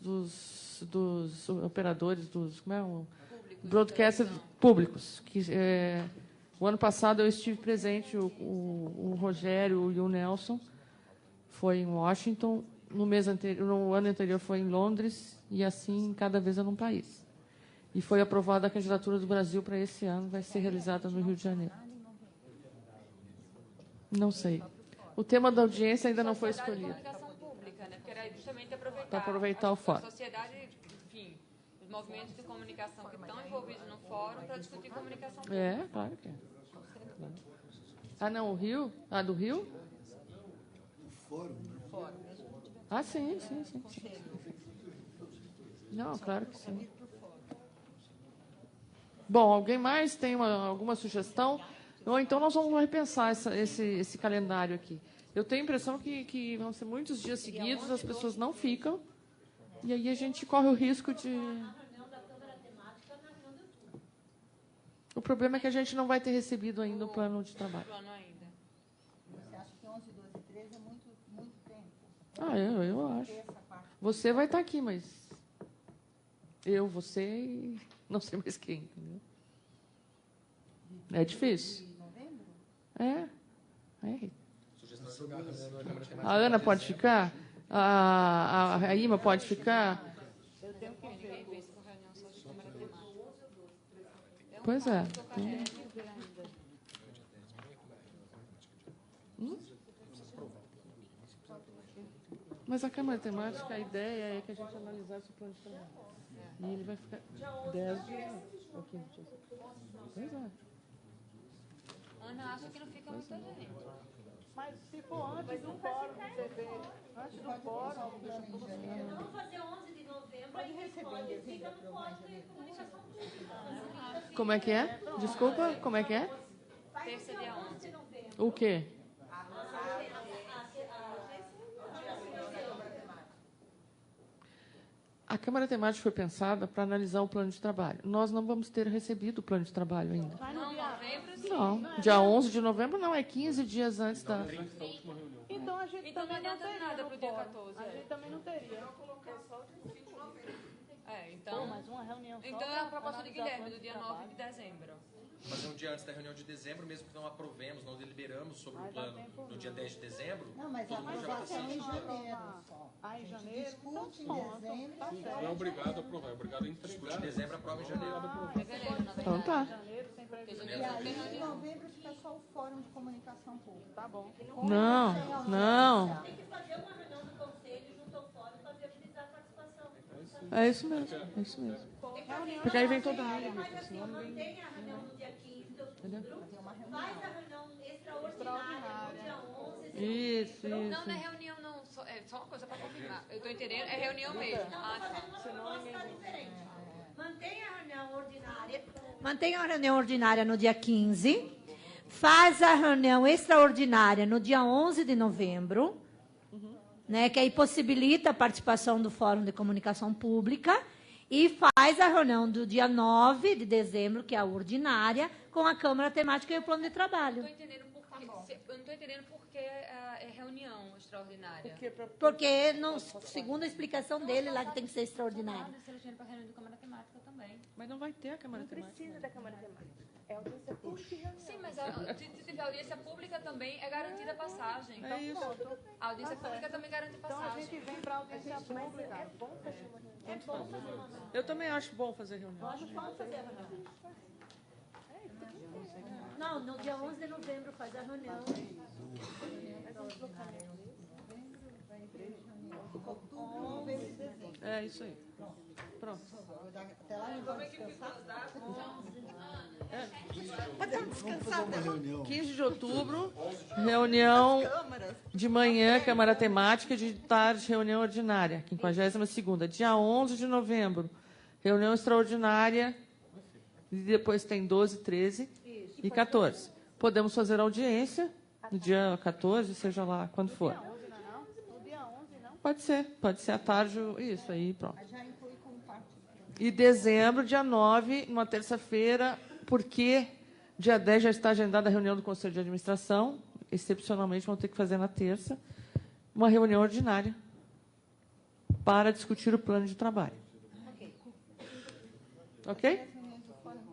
operadores, broadcasters públicos. O ano passado eu estive presente, o Rogério e o Nelson foi em Washington, no ano anterior foi em Londres, e assim cada vez é num país. E foi aprovada a candidatura do Brasil para esse ano, vai ser realizada no Rio de Janeiro. Não sei. O tema da audiência ainda não foi escolhido. Para aproveitar o fórum. A sociedade, enfim, os movimentos de comunicação que estão envolvidos no fórum para discutir comunicação pública. Claro que é. Ah, não, o Rio? Ah, do Rio? Fórum. Ah, sim. Não, claro que sim. Bom, alguém mais tem alguma sugestão? Ou então nós vamos repensar esse calendário aqui. Eu tenho a impressão que vão ser muitos dias seguidos, as pessoas não ficam, e aí a gente corre o risco de... O problema é que a gente não vai ter recebido ainda o plano de trabalho. Você acha que 11, 12 e 13 é muito tempo? Ah, eu acho. Você vai estar aqui, mas você e não sei mais quem, entendeu? É difícil. É. A Ana pode ficar? A Ima pode ficar? Eu tenho que ver. Pois é. Mas a Câmara Temática, a ideia é que a gente analisasse o plano de trabalho. E ele vai ficar 10 dias. Pois é. Ana, acho que não fica muita gente. Mas se for antes do fórum, você vê. Antes do fórum, Vamos fazer 11 de novembro, aí receber fica no fórum de comunicação pública. Como é que é? Desculpa, como é que é? Terça, dia 11. O quê? A Câmara Temática foi pensada para analisar o plano de trabalho. Nós não vamos ter recebido o plano de trabalho ainda. Não, novembro sim. Não, dia 11 de novembro não, é 15 dias antes da... Então a gente Então não também não adianta teria nada no pro dia fórum. 14. A gente também não teria. Então, Mas uma reunião só então é pra a proposta de analisar Guilherme, plano do de dia 9 de dezembro. Fazer um dia antes da reunião de dezembro, mesmo que não aprovemos, não deliberamos sobre o plano no dia 10 de dezembro. Não, mas a todo mundo já vai aprovação estar em ciente. janeiro só. Ah, em janeiro? Discute em Então, dezembro. tá certo. Não é obrigado a aprovar, é obrigado a entregar. Em dezembro, aprova em janeiro. Então tá. E aí, em novembro, fica só o Fórum de Comunicação Pública. Tá bom. Não, não. Tem que fazer uma reunião do conselho junto ao fórum para viabilizar a participação. É isso mesmo, é isso mesmo. Porque aí vem todo mundo. Mas assim, mantém a reunião no dia 15 de outubro, faz a reunião extraordinária no dia 11. Isso, Não, isso. não é reunião, não. É só uma coisa para confirmar. Eu estou entendendo, é reunião mesmo. Não, fazendo uma proposta diferente. Mantém a reunião ordinária. Mantém a reunião ordinária no dia 15, faz a reunião extraordinária no dia 11 de novembro, né, que aí possibilita a participação do Fórum de Comunicação Pública, e faz a reunião do dia 9 de dezembro, que é a ordinária, com a Câmara Temática e o Plano de Trabalho. Eu não estou entendendo por que é reunião extraordinária. Porque, segundo a explicação dele, lá que tem que ser extraordinário. Para reunião de Câmara Temática também. Mas não vai ter a Câmara Temática. Não precisa da Câmara Temática. É audiência pública. Sim, mas se tiver audiência pública também é garantida a passagem. É isso. A audiência pública também garante passagem. Então a gente vem para a audiência pública. É bom fazer uma reunião. É bom fazer uma reunião. Eu também acho bom fazer reunião. Eu acho bom fazer a reunião. Não, no dia 11 de novembro faz a reunião. É isso aí. Pronto. Até lá não vamos descansar? Podemos descansar. 15 de outubro, reunião de manhã, Câmara Temática, de tarde, reunião ordinária, 52ª. Dia 11 de novembro, reunião extraordinária, e depois tem 12, 13 e 14. Podemos fazer audiência no dia 14, seja lá quando for. Pode ser à tarde, isso aí, pronto. E dezembro, dia 9, uma terça-feira, porque dia 10 já está agendada a reunião do Conselho de Administração, excepcionalmente vão ter que fazer na terça, uma reunião ordinária para discutir o plano de trabalho. Ok?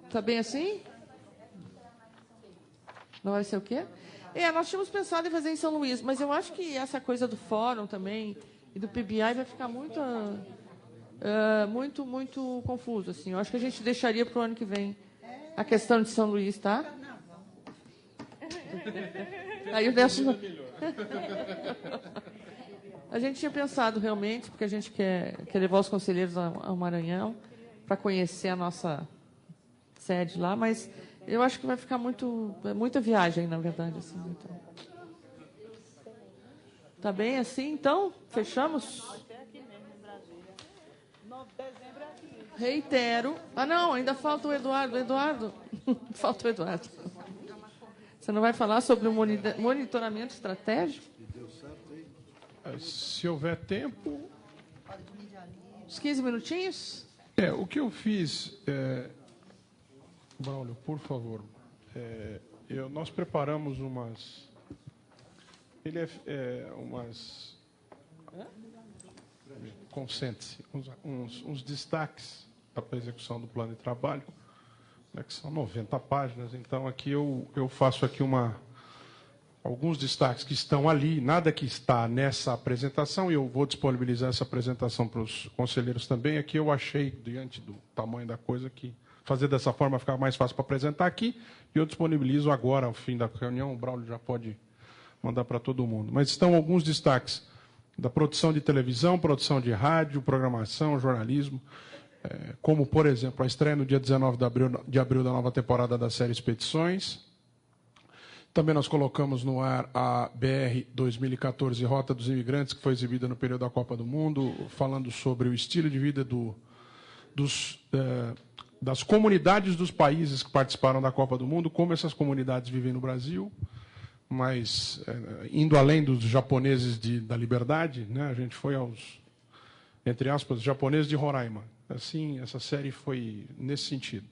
Está bem assim? Não vai ser o quê? Nós tínhamos pensado em fazer em São Luís, mas eu acho que essa coisa do fórum também e do PBI vai ficar muito confuso. Assim. Eu acho que a gente deixaria para o ano que vem a questão de São Luís, tá? Aí o Nelson... A gente tinha pensado realmente, porque a gente quer levar os conselheiros ao Maranhão para conhecer a nossa sede lá, mas eu acho que vai ficar muita viagem, na verdade. Assim, então. Tá bem assim, então? Fechamos? Reitero. Ah, não, ainda falta o Eduardo. Eduardo? Falta o Eduardo. Você não vai falar sobre o monitoramento estratégico? Se houver tempo... Uns 15 minutinhos? O que eu fiz... Braulio, por favor. Nós preparamos umas... Concentre-se, uns destaques para a execução do plano de trabalho que são 90 páginas, então aqui eu faço aqui alguns destaques que estão ali, nada que está nessa apresentação, e eu vou disponibilizar essa apresentação para os conselheiros também. Aqui eu achei, diante do tamanho da coisa, que fazer dessa forma ficar mais fácil para apresentar aqui, e eu disponibilizo agora, ao fim da reunião, o Braulio já pode mandar para todo mundo. Mas estão alguns destaques da produção de televisão, produção de rádio, programação, jornalismo, como, por exemplo, a estreia no dia 19 de abril da nova temporada da série Expedições. Também nós colocamos no ar a BR 2014, Rota dos Imigrantes, que foi exibida no período da Copa do Mundo, falando sobre o estilo de vida das comunidades dos países que participaram da Copa do Mundo, como essas comunidades vivem no Brasil, mas indo além dos japoneses da liberdade, né, a gente foi aos, entre aspas, japoneses de Roraima. Assim, essa série foi nesse sentido.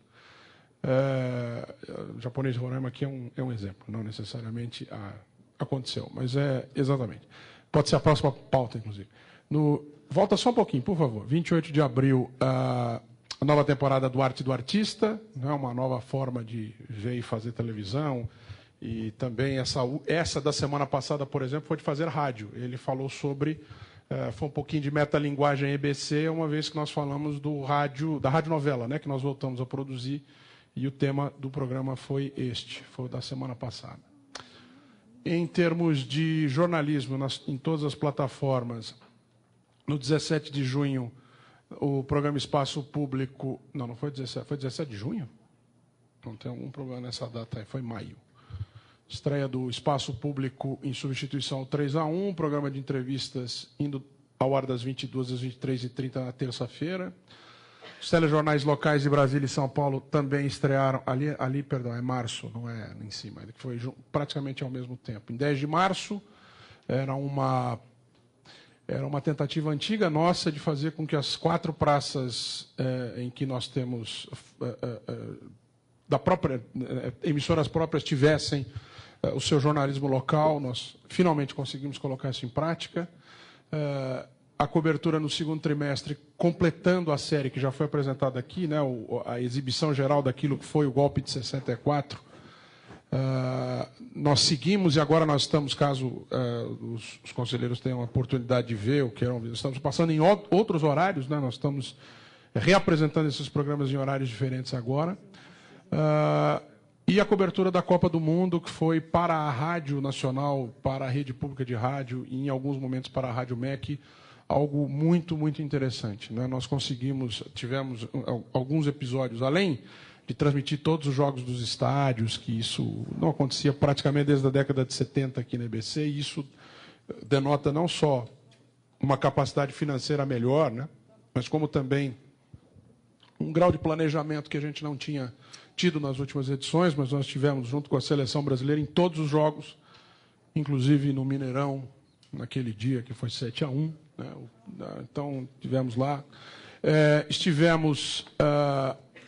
O japonês de Roraima aqui é um exemplo, não necessariamente aconteceu, mas exatamente. Pode ser a próxima pauta, inclusive. Volta só um pouquinho, por favor. 28 de abril, a nova temporada do Arte do Artista, né, uma nova forma de ver e fazer televisão. E também essa da semana passada, por exemplo, foi de fazer rádio. Ele falou sobre... foi um pouquinho de metalinguagem EBC, uma vez que nós falamos da radionovela, né, que nós voltamos a produzir. E o tema do programa foi foi da semana passada. Em termos de jornalismo, em todas as plataformas, no 17 de junho, o programa Espaço Público... Não foi 17, foi 17 de junho? Não tem algum problema nessa data aí, foi maio. Estreia do Espaço Público em substituição ao 3-1, programa de entrevistas indo ao ar das 22 às 23h30 na terça-feira. Os telejornais locais de Brasília e São Paulo também estrearam, perdão, é março, não é em cima, que foi praticamente ao mesmo tempo. Em 10 de março, era uma tentativa antiga nossa de fazer com que as 4 praças em que nós temos, emissoras próprias, tivessem o seu jornalismo local. Nós finalmente conseguimos colocar isso em prática. A cobertura no segundo trimestre, completando a série que já foi apresentada aqui, né, a exibição geral daquilo que foi o golpe de 64. Nós seguimos, e agora nós estamos, caso os conselheiros tenham a oportunidade de ver, estamos passando em outros horários, né, nós estamos reapresentando esses programas em horários diferentes agora. E a cobertura da Copa do Mundo, que foi para a Rádio Nacional, para a Rede Pública de Rádio, e em alguns momentos para a Rádio MEC, algo muito, muito interessante, né? Nós tivemos alguns episódios, além de transmitir todos os jogos dos estádios, que isso não acontecia praticamente desde a década de 70 aqui na EBC, e isso denota não só uma capacidade financeira melhor, né, mas como também um grau de planejamento que a gente não tinha tido nas últimas edições, mas nós tivemos junto com a seleção brasileira em todos os jogos, inclusive no Mineirão, naquele dia que foi 7-1. Né? Então, tivemos lá. Estivemos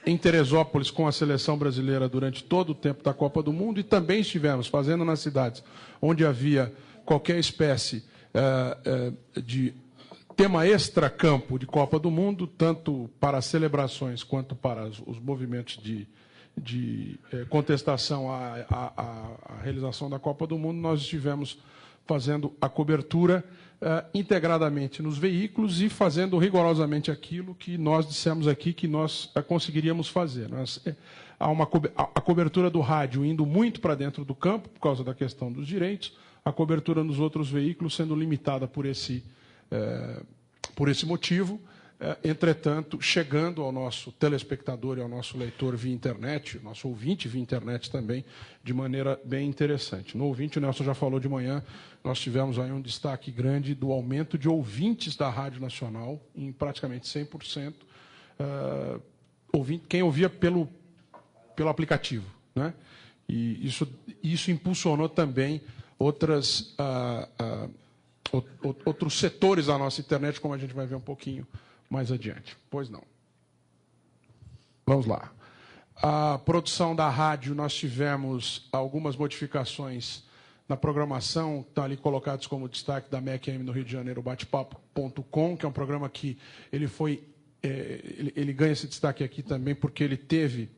em Teresópolis com a seleção brasileira durante todo o tempo da Copa do Mundo, e também estivemos fazendo nas cidades onde havia qualquer espécie de tema extra-campo de Copa do Mundo, tanto para as celebrações quanto para os movimentos de contestação à realização da Copa do Mundo. Nós estivemos fazendo a cobertura integradamente nos veículos e fazendo rigorosamente aquilo que nós dissemos aqui que nós conseguiríamos fazer. A cobertura do rádio indo muito para dentro do campo, por causa da questão dos direitos, a cobertura nos outros veículos sendo limitada por esse motivo. Entretanto, chegando ao nosso telespectador e ao nosso leitor via internet, nosso ouvinte via internet também, de maneira bem interessante. No ouvinte, o Nelson já falou de manhã, nós tivemos aí um destaque grande do aumento de ouvintes da Rádio Nacional, em praticamente 100%, quem ouvia pelo aplicativo, né? E isso impulsionou também outros setores da nossa internet, como a gente vai ver um pouquinho mais adiante. Pois não. Vamos lá. A produção da rádio, nós tivemos algumas modificações na programação, estão ali colocados como destaque da MEC-AM no Rio de Janeiro, Batepapo.com, que é um programa que ele ganha esse destaque aqui também porque ele teve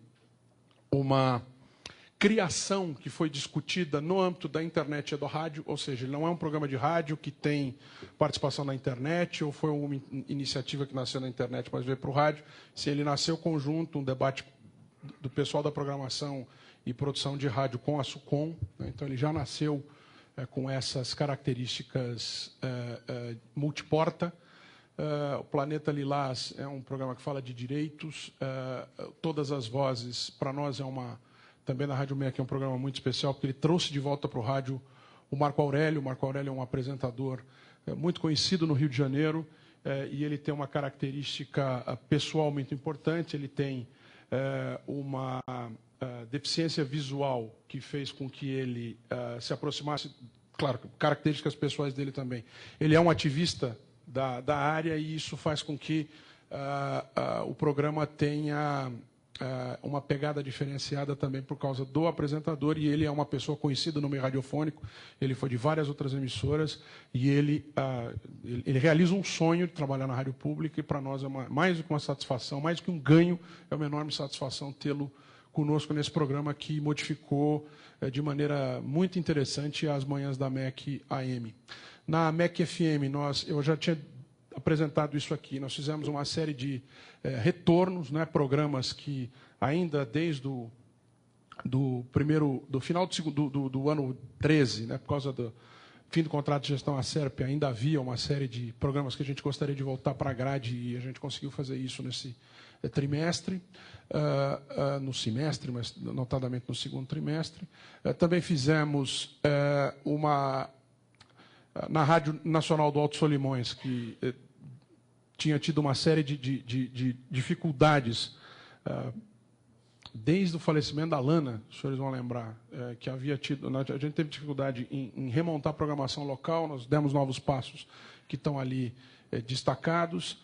uma criação que foi discutida no âmbito da internet e do rádio, ou seja, ele não é um programa de rádio que tem participação na internet, ou foi uma iniciativa que nasceu na internet, mas veio para o rádio. Se ele nasceu conjunto, um debate do pessoal da programação e produção de rádio com a SUCOM, né? Então ele já nasceu com essas características multiporta. O Planeta Lilás é um programa que fala de direitos. Todas as vozes, para nós, também na Rádio Meia, que é um programa muito especial, porque ele trouxe de volta para o rádio o Marco Aurélio. O Marco Aurélio é um apresentador muito conhecido no Rio de Janeiro, e ele tem uma característica pessoal muito importante. Ele tem uma deficiência visual que fez com que ele se aproximasse, claro, características pessoais dele também. Ele é um ativista da área, e isso faz com que o programa tenha uma pegada diferenciada também por causa do apresentador, e ele é uma pessoa conhecida no meio radiofônico. Ele foi de várias outras emissoras, e ele realiza um sonho de trabalhar na rádio pública, e para nós é mais do que uma satisfação, mais do que um ganho, é uma enorme satisfação tê-lo conosco nesse programa que modificou de maneira muito interessante as manhãs da MEC AM. Na MEC FM, eu já tinha apresentado isso aqui, nós fizemos uma série de retornos, né, programas que ainda desde do final do ano 13, né, por causa do fim do contrato de gestão ACERP, ainda havia uma série de programas que a gente gostaria de voltar para a grade, e a gente conseguiu fazer isso nesse trimestre, no semestre, mas notadamente no segundo trimestre. Também fizemos na Rádio Nacional do Alto Solimões, que tinha tido uma série de dificuldades desde o falecimento da Lana, os senhores vão lembrar, que havia tido, a gente teve dificuldade em remontar a programação local. Nós demos novos passos que estão ali destacados,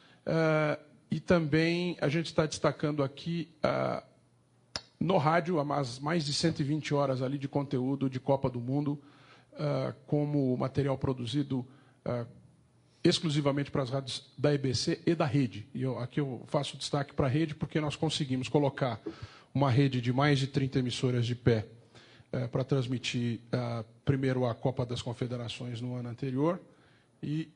e também a gente está destacando aqui no rádio as mais de 120 horas ali de conteúdo de Copa do Mundo, como material produzido exclusivamente para as rádios da EBC e da rede. E aqui eu faço destaque para a rede, porque nós conseguimos colocar uma rede de mais de 30 emissoras de pé para transmitir primeiro a Copa das Confederações no ano anterior, e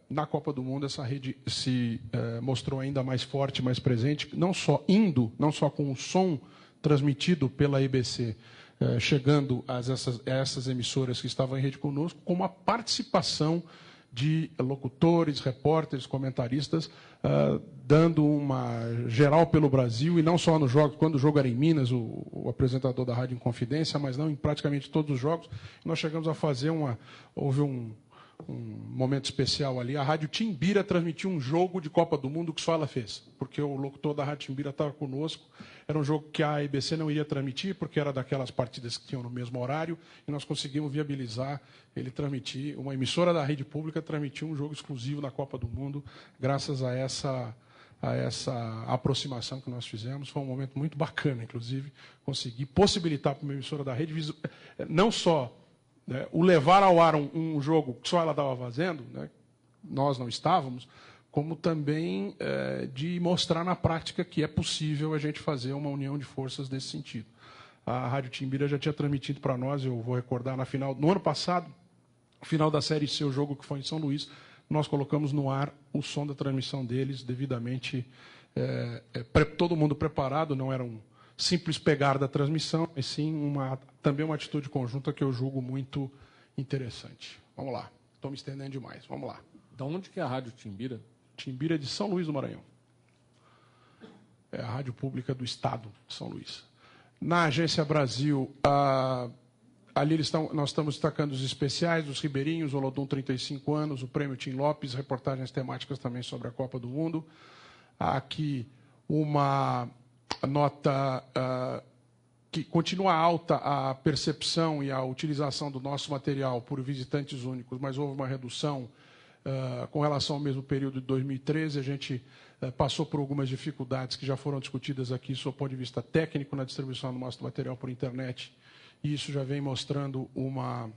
na Copa do Mundo essa rede se mostrou ainda mais forte, mais presente, não só com o som transmitido pela EBC, chegando a essas emissoras que estavam em rede conosco, com a participação de locutores, repórteres, comentaristas, dando uma geral pelo Brasil, e não só nos jogos. Quando o jogo era em Minas, o apresentador da Rádio Inconfidência, mas não em praticamente todos os jogos. Nós chegamos a fazer houve um momento especial ali. A Rádio Timbira transmitiu um jogo de Copa do Mundo que só ela fez, porque o locutor da Rádio Timbira estava conosco. Era um jogo que a EBC não iria transmitir, porque era daquelas partidas que tinham no mesmo horário, e nós conseguimos viabilizar ele transmitir, uma emissora da rede pública transmitir um jogo exclusivo da Copa do Mundo, graças a essa aproximação que nós fizemos. Foi um momento muito bacana, inclusive, conseguir possibilitar para uma emissora da rede, não só o levar ao ar um jogo que só ela estava fazendo, né, nós não estávamos, como também de mostrar na prática que é possível a gente fazer uma união de forças nesse sentido. A Rádio Timbira já tinha transmitido para nós, eu vou recordar, no ano passado, no final da Série C, o jogo que foi em São Luís, nós colocamos no ar o som da transmissão deles, devidamente todo mundo preparado, não era um simples pegar da transmissão, mas sim também uma atitude conjunta que eu julgo muito interessante. Vamos lá, estou me estendendo demais, vamos lá. De onde que é a Rádio Timbira? Timbira é de São Luís do Maranhão. É a rádio pública do Estado de São Luís. Na Agência Brasil, ali nós estamos destacando os especiais, os Ribeirinhos, o Olodum 35 anos, o Prêmio Tim Lopes, reportagens temáticas também sobre a Copa do Mundo. Há aqui uma nota que continua alta a percepção e a utilização do nosso material por visitantes únicos, mas houve uma redução com relação ao mesmo período de 2013. A gente passou por algumas dificuldades que já foram discutidas aqui, sob o ponto de vista técnico, na distribuição do nosso material por internet, e isso já vem mostrando uma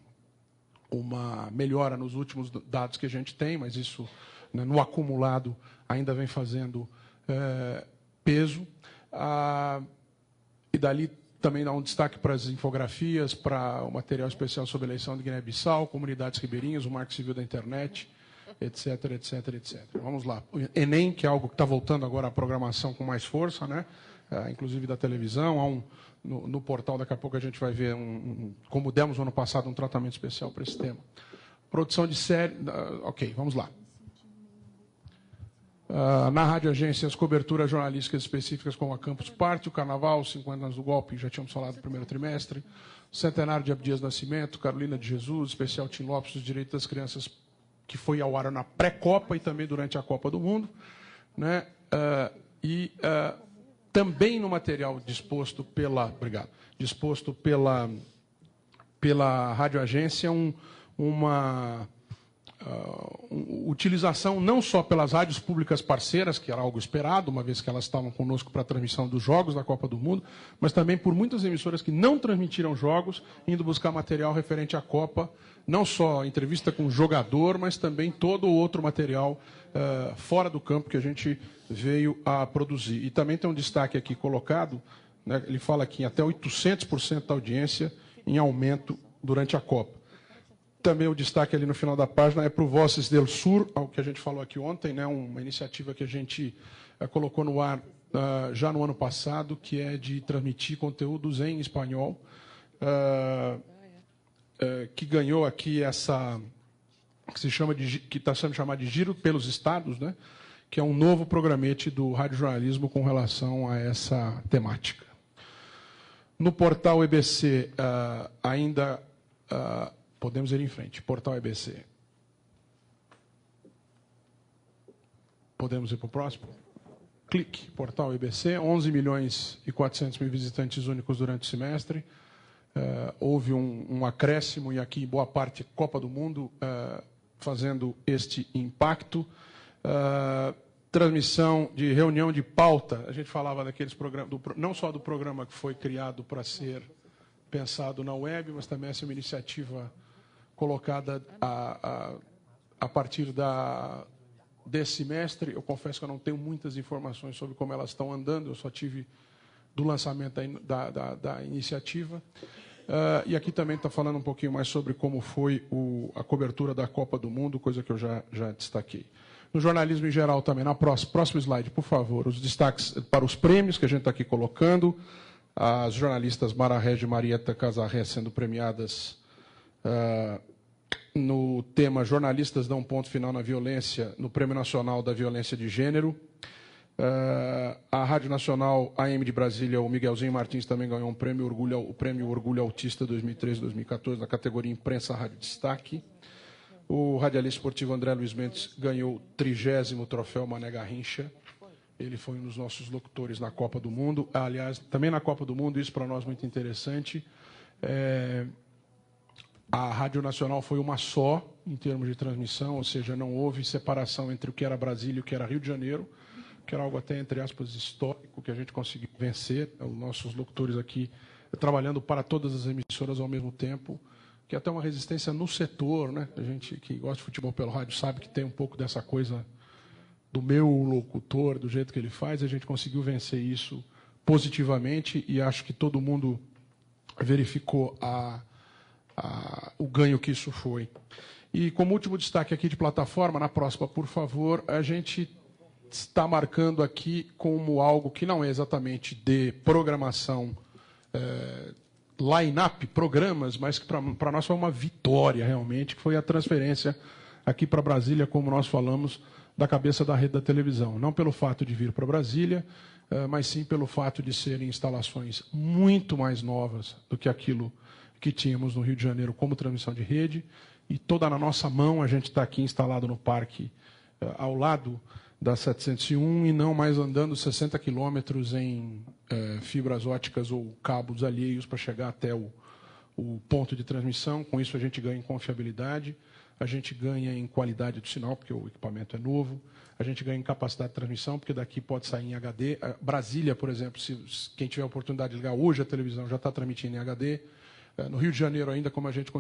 melhora nos últimos dados que a gente tem, mas isso, né, no acumulado, ainda vem fazendo peso. E dali também dá um destaque para as infografias, para o material especial sobre a eleição de Guiné-Bissau, comunidades ribeirinhas, o Marco Civil da Internet, etc, etc, etc. Vamos lá. O Enem, que é algo que está voltando agora à programação com mais força, né? Inclusive da televisão. Há no portal, daqui a pouco a gente vai ver, como demos no ano passado, um tratamento especial para esse tema. Produção de série... Ok, vamos lá. Na Rádio Agência, as coberturas jornalísticas específicas como a Campus Party, o Carnaval, os 50 anos do golpe, já tínhamos falado no primeiro trimestre, o Centenário de Abdias Nascimento, Carolina de Jesus, especial Tim Lopes, os direitos das crianças, que foi ao ar na pré-Copa e também durante a Copa do Mundo, né? Também no material disposto pela Rádio Agência, uma utilização não só pelas rádios públicas parceiras, que era algo esperado, uma vez que elas estavam conosco para a transmissão dos jogos da Copa do Mundo, mas também por muitas emissoras que não transmitiram jogos, indo buscar material referente à Copa, não só entrevista com o jogador, mas também todo o outro material fora do campo que a gente veio a produzir. E também tem um destaque aqui colocado, né, ele fala aqui em até 800% da audiência em aumento durante a Copa. Também o destaque ali no final da página é para o Voces del Sur, ao que a gente falou aqui ontem, né, uma iniciativa que a gente colocou no ar já no ano passado, que é de transmitir conteúdos em espanhol, que ganhou aqui essa, que está sendo chamada de Giro pelos Estados, né, que é um novo programete do radiojornalismo com relação a essa temática. No portal EBC, ainda... podemos ir em frente. Portal EBC. Podemos ir para o próximo? Clique. Portal EBC. 11 milhões e 400 mil visitantes únicos durante o semestre. Houve um acréscimo, e aqui boa parte Copa do Mundo fazendo este impacto. Transmissão de reunião de pauta. A gente falava daqueles programas, não só do programa que foi criado para ser pensado na web, mas também essa é uma iniciativa colocada a partir desse semestre. Eu confesso que eu não tenho muitas informações sobre como elas estão andando, eu só tive do lançamento da iniciativa. E aqui também está falando um pouquinho mais sobre como foi a cobertura da Copa do Mundo, coisa que eu já destaquei. No jornalismo em geral também, na próximo slide, por favor, os destaques para os prêmios que a gente está aqui colocando. As jornalistas Mara Regi e Marieta Casarré sendo premiadas no tema Jornalistas dão ponto final na violência, no Prêmio Nacional da Violência de Gênero. A Rádio Nacional AM de Brasília, o Miguelzinho Martins também ganhou o Prêmio Orgulho Autista 2013-2014, na categoria Imprensa Rádio Destaque. O radialista esportivo André Luiz Mendes ganhou o 30º troféu Mané Garrincha. Ele foi um dos nossos locutores na Copa do Mundo. Aliás, também na Copa do Mundo, isso para nós muito interessante. A Rádio Nacional foi uma só, em termos de transmissão, ou seja, não houve separação entre o que era Brasília e o que era Rio de Janeiro, que era algo até, entre aspas, histórico, que a gente conseguiu vencer. Os nossos locutores aqui trabalhando para todas as emissoras ao mesmo tempo, que é até uma resistência no setor, né? A gente que gosta de futebol pelo rádio sabe que tem um pouco dessa coisa do meu locutor, do jeito que ele faz. A gente conseguiu vencer isso positivamente e acho que todo mundo verificou o ganho que isso foi. E como último destaque aqui de plataforma, na próxima, por favor, a gente está marcando aqui como algo que não é exatamente de programação, line-up, programas, mas que para nós foi uma vitória realmente, que foi a transferência aqui para Brasília, como nós falamos, da cabeça da rede da televisão. Não pelo fato de vir para Brasília, mas sim pelo fato de serem instalações muito mais novas do que aquilo que tínhamos no Rio de Janeiro como transmissão de rede. E toda na nossa mão, a gente está aqui instalado no parque ao lado da 701 e não mais andando 60 quilômetros em fibras óticas ou cabos alheios para chegar até o ponto de transmissão. Com isso, a gente ganha em confiabilidade, a gente ganha em qualidade do sinal, porque o equipamento é novo, a gente ganha em capacidade de transmissão, porque daqui pode sair em HD. Brasília, por exemplo, quem tiver a oportunidade de ligar hoje, a televisão já está transmitindo em HD. No Rio de Janeiro ainda, como a gente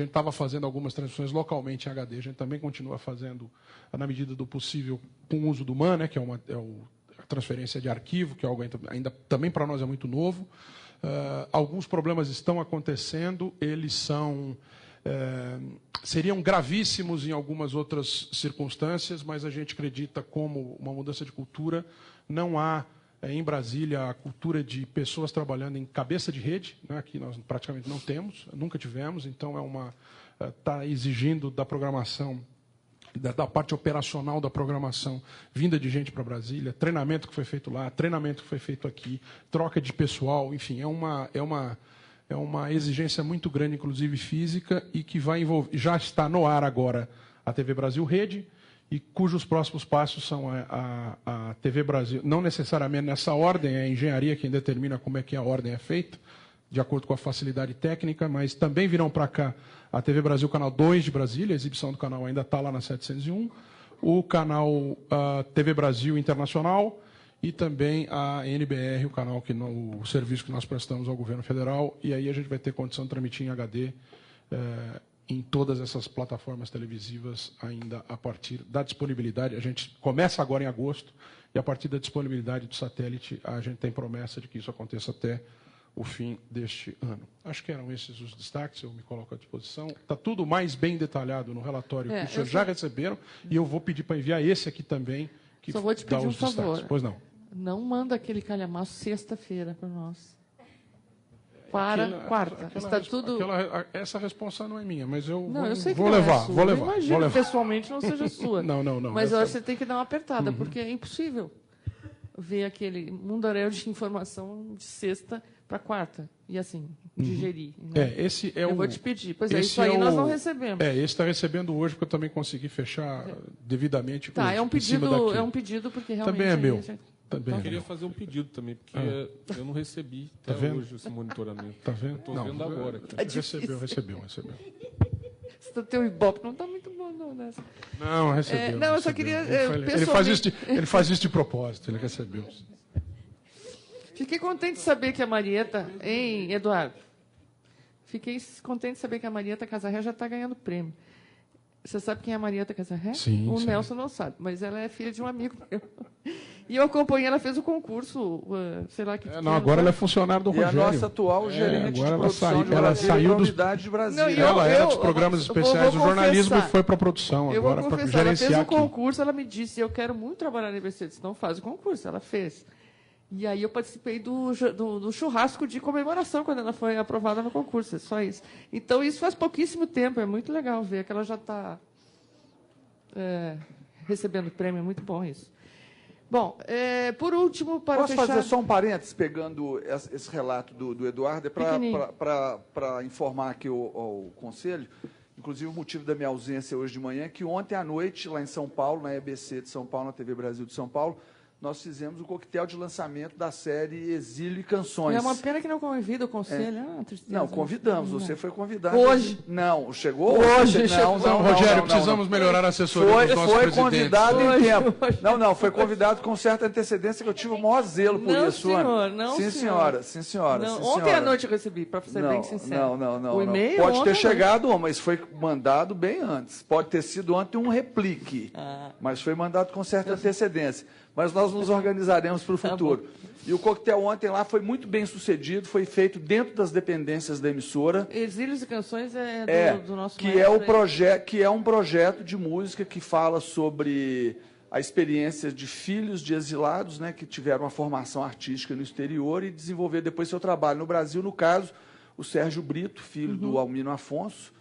estava fazendo algumas transmissões localmente em HD, a gente também continua fazendo, na medida do possível, com o uso do MAN, né, que é a transferência de arquivo, que é algo ainda também para nós é muito novo. Alguns problemas estão acontecendo, eles seriam gravíssimos em algumas outras circunstâncias, mas a gente acredita, como uma mudança de cultura, não há em Brasília a cultura de pessoas trabalhando em cabeça de rede, né, que nós praticamente não temos, nunca tivemos, então está exigindo da programação, da parte operacional da programação, vinda de gente para Brasília, treinamento que foi feito lá, treinamento que foi feito aqui, troca de pessoal, enfim, é uma exigência muito grande, inclusive física, e que vai envolver, já está no ar agora a TV Brasil Rede, e cujos próximos passos são a TV Brasil, não necessariamente nessa ordem, é a engenharia quem determina como é que a ordem é feita, de acordo com a facilidade técnica, mas também virão para cá a TV Brasil, canal 2 de Brasília, a exibição do canal ainda está lá na 701, o canal TV Brasil Internacional e também a NBR, o canal o serviço que nós prestamos ao governo federal, e aí a gente vai ter condição de transmitir em HD em todas essas plataformas televisivas ainda a partir da disponibilidade. A gente começa agora em agosto e a partir da disponibilidade do satélite a gente tem promessa de que isso aconteça até o fim deste ano. Acho que eram esses os destaques, eu me coloco à disposição. Está tudo mais bem detalhado no relatório que os senhores já receberam, e eu vou pedir para enviar esse aqui também, que só vou te pedir um favor. Destaques. Pois não. Não manda aquele calhamaço sexta-feira para nós. Para quarta. Está tudo... essa responsa não é minha, mas eu vou levar. Vou levar. Eu imagino que pessoalmente não seja sua. Não. Mas eu acho que você tem que dar uma apertada, porque é impossível ver aquele mundaréu de informação de sexta para quarta. E assim, digerir. Né? Eu vou te pedir. Pois é, isso aí nós não recebemos. Esse está recebendo hoje, porque eu também consegui fechar devidamente. Tá, é um pedido porque realmente... Também é meu. Eu queria fazer um pedido também, porque eu não recebi até hoje esse monitoramento. Está vendo? Estou vendo agora. Recebeu. O teu Ibope não está muito bom, não, né? Não, recebeu. Não, eu só queria... Ele faz isso de propósito, ele recebeu. Fiquei contente de saber que a Marieta... Hein, Eduardo? Fiquei contente de saber que a Marieta Casarré já está ganhando prêmio. Você sabe quem é a Marieta Casarré? Sim. O Nelson não sabe, mas ela é filha de um amigo meu. E eu acompanhei, ela fez o concurso, sei lá que... agora ela é funcionária do Rogério. E a nossa atual gerente de produção de ela saiu dos de Brasília. Ela era dos programas especiais do jornalismo e foi para a produção. Eu agora vou confessar, ela fez o concurso, ela me disse, eu quero muito trabalhar na IBC. Eu disse, não faz o concurso, ela fez. E aí eu participei do churrasco de comemoração quando ela foi aprovada no concurso, é só isso. Então, isso faz pouquíssimo tempo, é muito legal ver que ela já está recebendo prêmio, é muito bom isso. Bom, por último, para fechar... Posso fazer só um parênteses, pegando esse relato do Eduardo, para informar aqui o Conselho, inclusive o motivo da minha ausência hoje de manhã, que ontem à noite, lá em São Paulo, na EBC de São Paulo, na TV Brasil de São Paulo, nós fizemos o coquetel de lançamento da série Exílio e Canções. É uma pena que não convida o Conselho. Não, convidamos. Você foi convidado. Hoje? Não, chegou hoje. Não, Rogério, precisamos melhorar a assessoria dos nossos presidentes. Foi convidado em tempo. Não, foi convidado com certa antecedência, que eu tive o maior zelo por isso. Sim, senhora. Ontem à noite eu recebi, para ser bem sincero. Não. O e-mail pode ter chegado, mas foi mandado bem antes. Pode ter sido ontem um replique, mas foi mandado com certa antecedência. Mas nós nos organizaremos para o futuro. E o coquetel ontem lá foi muito bem sucedido, foi feito dentro das dependências da emissora. Exílios e Canções do nosso que é um projeto de música que fala sobre a experiência de filhos de exilados, né, que tiveram uma formação artística no exterior e desenvolver depois seu trabalho no Brasil. No caso, o Sérgio Brito, filho do Almino Afonso,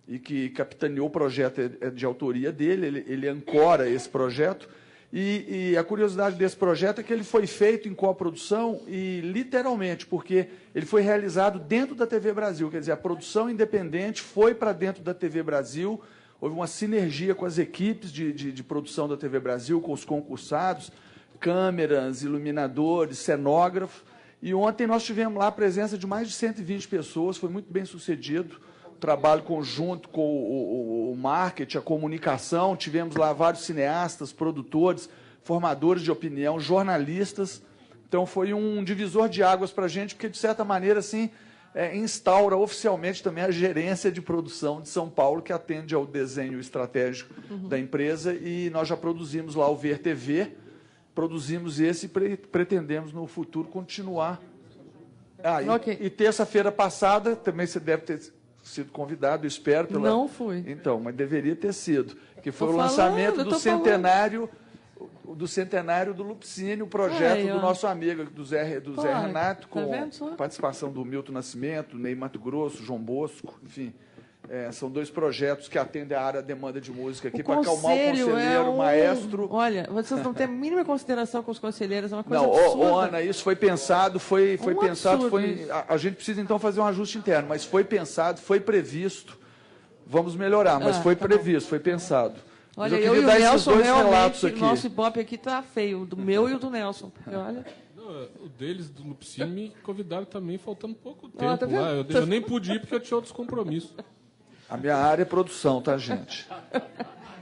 e que capitaneou o projeto de autoria dele, ele ancora esse projeto. E a curiosidade desse projeto é que ele foi feito em coprodução e literalmente, porque ele foi realizado dentro da TV Brasil, quer dizer, a produção independente foi para dentro da TV Brasil, houve uma sinergia com as equipes de produção da TV Brasil, com os concursados, câmeras, iluminadores, cenógrafos, e ontem nós tivemos lá a presença de mais de 120 pessoas, foi muito bem sucedido, trabalho conjunto com o marketing, a comunicação, tivemos lá vários cineastas, produtores, formadores de opinião, jornalistas. Então, foi um divisor de águas para a gente, porque, de certa maneira, assim, instaura oficialmente também a gerência de produção de São Paulo, que atende ao desenho estratégico da empresa, e nós já produzimos lá o VerTV, produzimos esse e pretendemos, no futuro, continuar E terça-feira passada, também você deve ter sido convidado, espero. Não fui. Então, mas deveria ter sido. Que foi o lançamento do centenário do Lupicínio, o projeto do nosso amigo, do Zé Renato, com participação do Milton Nascimento, Ney Mato Grosso, João Bosco, enfim. São 2 projetos que atendem à área demanda de música aqui, para acalmar o conselheiro, o maestro. Olha, vocês não têm a mínima consideração com os conselheiros, é uma coisa absurda. Ana, isso foi pensado, a gente precisa então fazer um ajuste interno, mas foi pensado, foi previsto, vamos melhorar, mas foi previsto, foi pensado. Olha, eu e o Nelson, realmente, o nosso Ibope aqui está feio, do meu e o do Nelson, porque olha... O deles, do Lupicínio, me convidaram também, faltando pouco tempo lá. Eu nem pude ir porque eu tinha outros compromissos. A minha área é produção, tá, gente?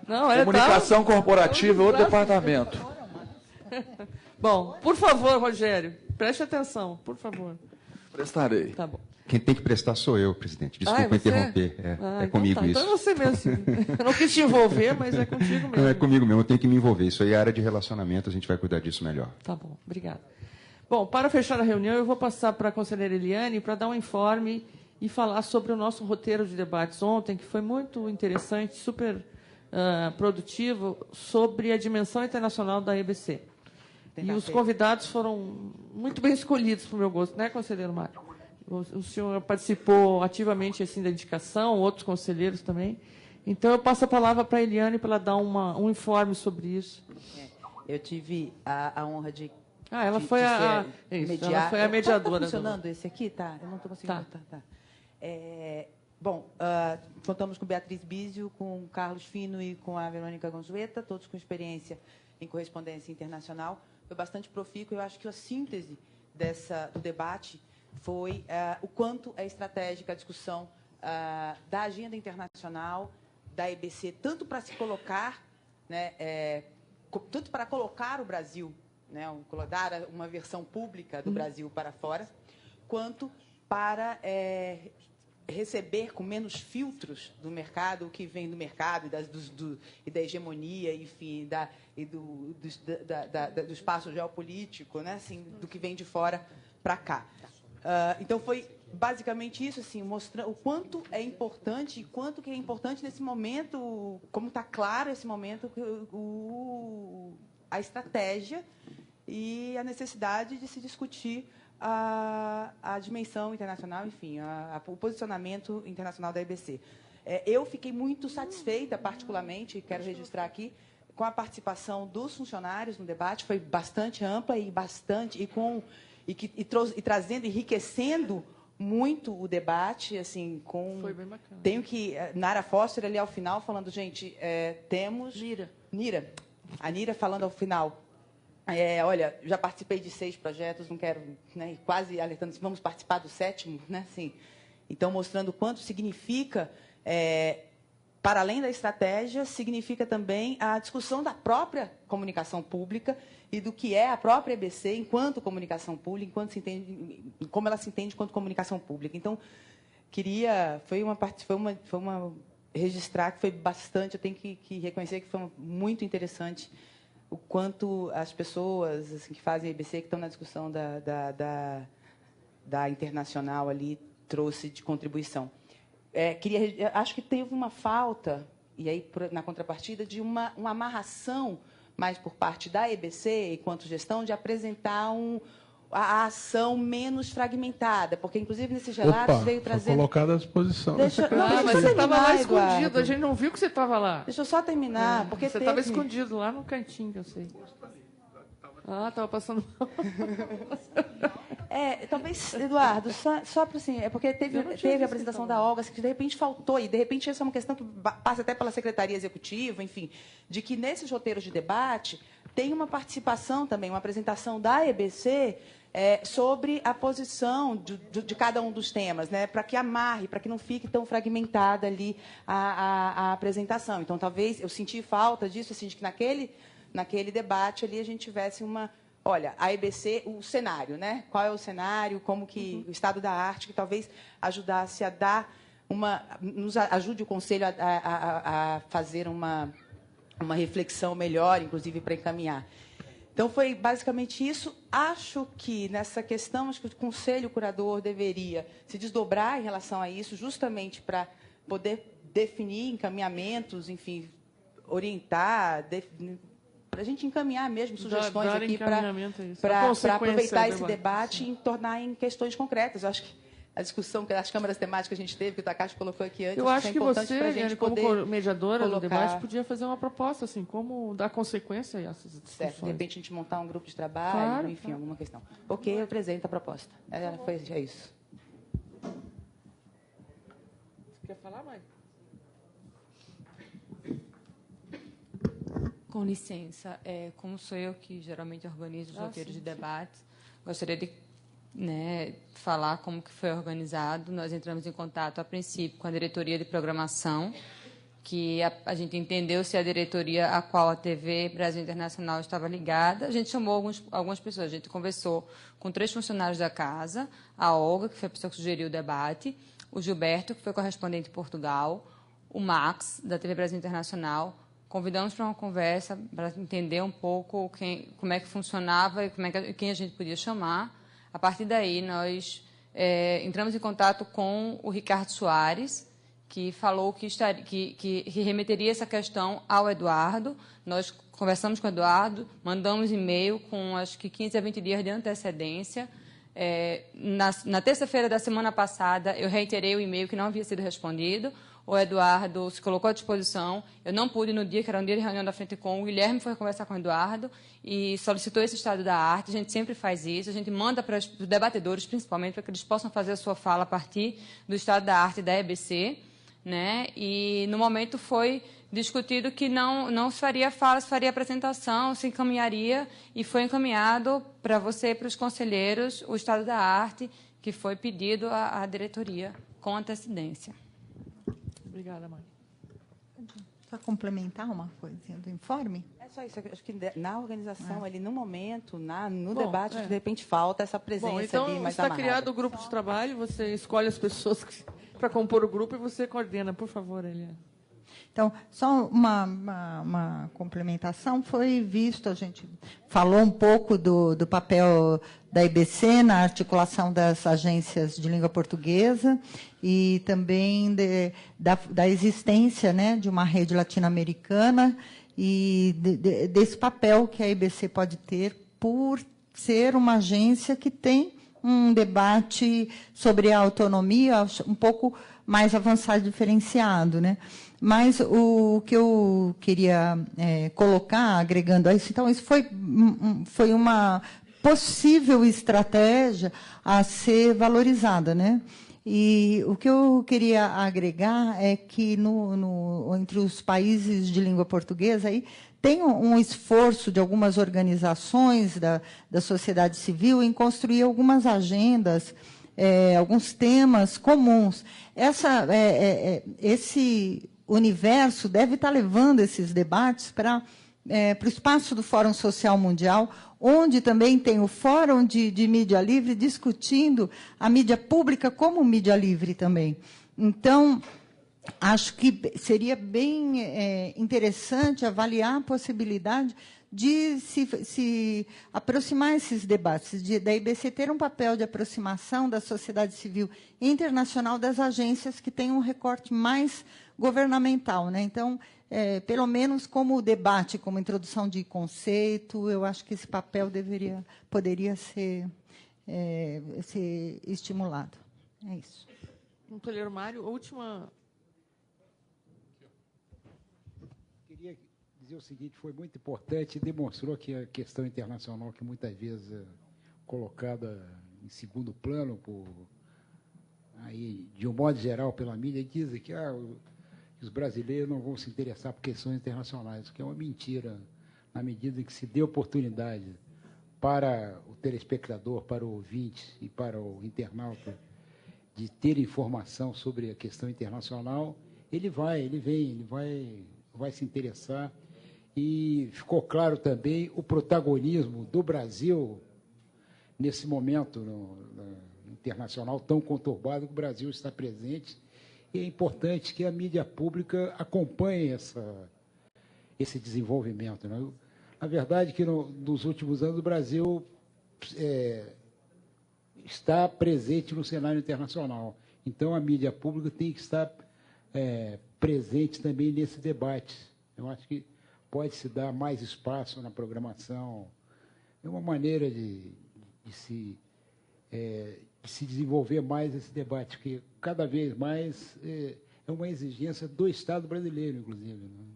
Não, Comunicação corporativa é outro departamento. Bom, por favor, Rogério, preste atenção, por favor. Prestarei. Tá bom. Quem tem que prestar sou eu, presidente. Desculpa interromper. É comigo isso. Então é você mesmo. Eu não quis te envolver, mas é contigo mesmo. Não, é comigo mesmo, eu tenho que me envolver. Isso aí é área de relacionamento, a gente vai cuidar disso melhor. Tá bom, obrigada. Bom, para fechar a reunião, eu vou passar para a conselheira Eliane para dar um informe e falar sobre o nosso roteiro de debates ontem, que foi muito interessante, super produtivo, sobre a dimensão internacional da EBC. E os convidados foram muito bem escolhidos, para o meu gosto, né, conselheiro Mário? O senhor participou ativamente assim, da indicação, outros conselheiros também. Então, eu passo a palavra para a Eliane para ela dar um informe sobre isso. Eu tive a honra de... ela foi ela foi a mediadora. Está funcionando esse aqui? Tá, eu não estou conseguindo. Tá. Bom, contamos com Beatriz Bísio, com Carlos Fino e com a Verônica Gonzueta, todos com experiência em correspondência internacional. Foi bastante profícuo. Eu acho que a síntese do debate foi o quanto é estratégica a discussão da agenda internacional, da EBC, tanto para se colocar, tanto para colocar o Brasil, dar uma versão pública do Brasil para fora, quanto para receber com menos filtros do mercado o que vem do mercado e da hegemonia, enfim, do espaço geopolítico, assim, do que vem de fora para cá. Então, foi basicamente isso, assim, mostrando o quanto é importante, e quanto que é importante nesse momento, como está claro esse momento, a estratégia e a necessidade de se discutir a dimensão internacional, enfim, o posicionamento internacional da EBC. Eu fiquei muito satisfeita, particularmente, quero registrar aqui, com a participação dos funcionários no debate, foi bastante ampla e trazendo, enriquecendo muito o debate, assim, Foi bem bacana. Tenho que... Nara Foster, ali ao final, falando, gente, temos... Nira. A Nira falando ao final, olha, já participei de 6 projetos, não quero... quase alertando, vamos participar do 7º, assim. Então, mostrando o quanto significa... para além da estratégia, significa também a discussão da própria comunicação pública e do que é a própria EBC enquanto comunicação pública, como ela se entende enquanto comunicação pública. Então, registrar que foi bastante, eu tenho que reconhecer que foi muito interessante o quanto as pessoas assim, que fazem a EBC, que estão na discussão da internacional ali, trouxe de contribuição. Acho que teve uma falta, e aí na contrapartida, de uma amarração mais por parte da EBC, enquanto gestão, de apresentar a ação menos fragmentada, porque, inclusive, nesses relatos veio trazendo... colocada à disposição. Mas você estava lá escondido, a gente não viu que você estava lá. Deixa eu só terminar, porque você estava escondido lá no cantinho, que eu sei. Estava passando mal. Talvez, Eduardo, só para assim, porque teve a apresentação da Olga, que de repente faltou, e de repente essa é uma questão que passa até pela Secretaria Executiva, enfim, de que nesses roteiros de debate tem uma participação também, uma apresentação da EBC sobre a posição de cada um dos temas, para que amarre, para que não fique tão fragmentada ali a apresentação. Então, talvez, eu senti falta disso, assim, de que naquele debate ali a gente tivesse olha, a EBC, o cenário, qual é o cenário, como que o estado da arte, que talvez ajudasse a dar nos ajude o Conselho a fazer uma reflexão melhor, inclusive para encaminhar. Então, foi basicamente isso. Acho que, nessa questão, acho que o Conselho Curador deveria se desdobrar em relação a isso, justamente para poder definir encaminhamentos, enfim, orientar, para a gente encaminhar mesmo sugestões aqui para aproveitar esse debate e tornar em questões concretas. Eu acho que a discussão das câmaras temáticas que a gente teve, que o Takashi colocou aqui antes, eu acho que importante você, para a gente como mediadora colocar... do debate, podia fazer uma proposta, assim, como dar consequência a essas discussões. Certo, de repente a gente montar um grupo de trabalho, enfim, alguma questão. Ok, eu apresento a proposta. É isso. Você quer falar, Mãe? Com licença, como sou eu que geralmente organizo os roteiros de debates, gostaria de falar como que foi organizado. Nós entramos em contato, a princípio, com a diretoria de programação, que a gente entendeu se a diretoria a qual a TV Brasil Internacional estava ligada. A gente chamou algumas pessoas, a gente conversou com 3 funcionários da casa, a Olga, que foi a pessoa que sugeriu o debate, o Gilberto, que foi correspondente em Portugal, o Max, da TV Brasil Internacional. Convidamos para uma conversa para entender um pouco como é que funcionava e quem a gente podia chamar. A partir daí, nós entramos em contato com o Ricardo Soares, que falou que remeteria essa questão ao Eduardo. Nós conversamos com o Eduardo, mandamos e-mail com, acho que, 15 a 20 dias de antecedência. Na terça-feira da semana passada, eu reiterei o e-mail que não havia sido respondido. O Eduardo se colocou à disposição. Eu não pude no dia, que era um dia de reunião da Frente Com. O Guilherme foi conversar com o Eduardo e solicitou esse estado da arte. A gente sempre faz isso. A gente manda para os debatedores, principalmente, para que eles possam fazer a sua fala a partir do estado da arte da EBC. E, no momento, foi discutido que não se faria fala, se faria apresentação, se encaminharia, e foi encaminhado para você e para os conselheiros o estado da arte, que foi pedido à diretoria com antecedência. Obrigada, mãe. Só complementar uma coisinha do informe? É só isso. Acho que na organização, ali, no momento, no debate, de repente falta essa presença então, ali mais está amarrada. criado o grupo de trabalho, você escolhe as pessoas para compor o grupo e você coordena. Por favor, Eliane. Então, só uma complementação. Foi visto, a gente falou um pouco do papel da IBC na articulação das agências de língua portuguesa e também da existência, de uma rede latino-americana e desse papel que a IBC pode ter por ser uma agência que tem um debate sobre a autonomia um pouco mais avançado e diferenciado, Mas o que eu queria colocar, agregando a isso, então, isso foi uma possível estratégia a ser valorizada, E o que eu queria agregar é que entre os países de língua portuguesa aí tem um esforço de algumas organizações da sociedade civil em construir algumas agendas, alguns temas comuns. Esse universo deve estar levando esses debates para o espaço do Fórum Social Mundial, onde também tem o Fórum de Mídia Livre discutindo a mídia pública como mídia livre também. Então, acho que seria bem interessante avaliar a possibilidade de se aproximar esses debates, da IBC ter um papel de aproximação da sociedade civil internacional das agências que têm um recorte mais governamental. Então, pelo menos como debate, como introdução de conceito, eu acho que esse papel poderia ser estimulado. É isso. Conselheiro Mário, última... Queria dizer o seguinte, foi muito importante e demonstrou que a questão internacional, que muitas vezes é colocada em segundo plano, de um modo geral, pela mídia, dizem que os brasileiros não vão se interessar por questões internacionais, o que é uma mentira, na medida em que se dê oportunidade para o telespectador, para o ouvinte e para o internauta de ter informação sobre a questão internacional, ele vai se interessar. E ficou claro também o protagonismo do Brasil nesse momento internacional tão conturbado que o Brasil está presente. E é importante que a mídia pública acompanhe esse desenvolvimento. Na A verdade é que nos últimos anos o Brasil está presente no cenário internacional. Então, a mídia pública tem que estar presente também nesse debate. Eu acho que pode-se dar mais espaço na programação. É uma maneira de se desenvolver mais esse debate, que cada vez mais é uma exigência do Estado brasileiro, inclusive. Né?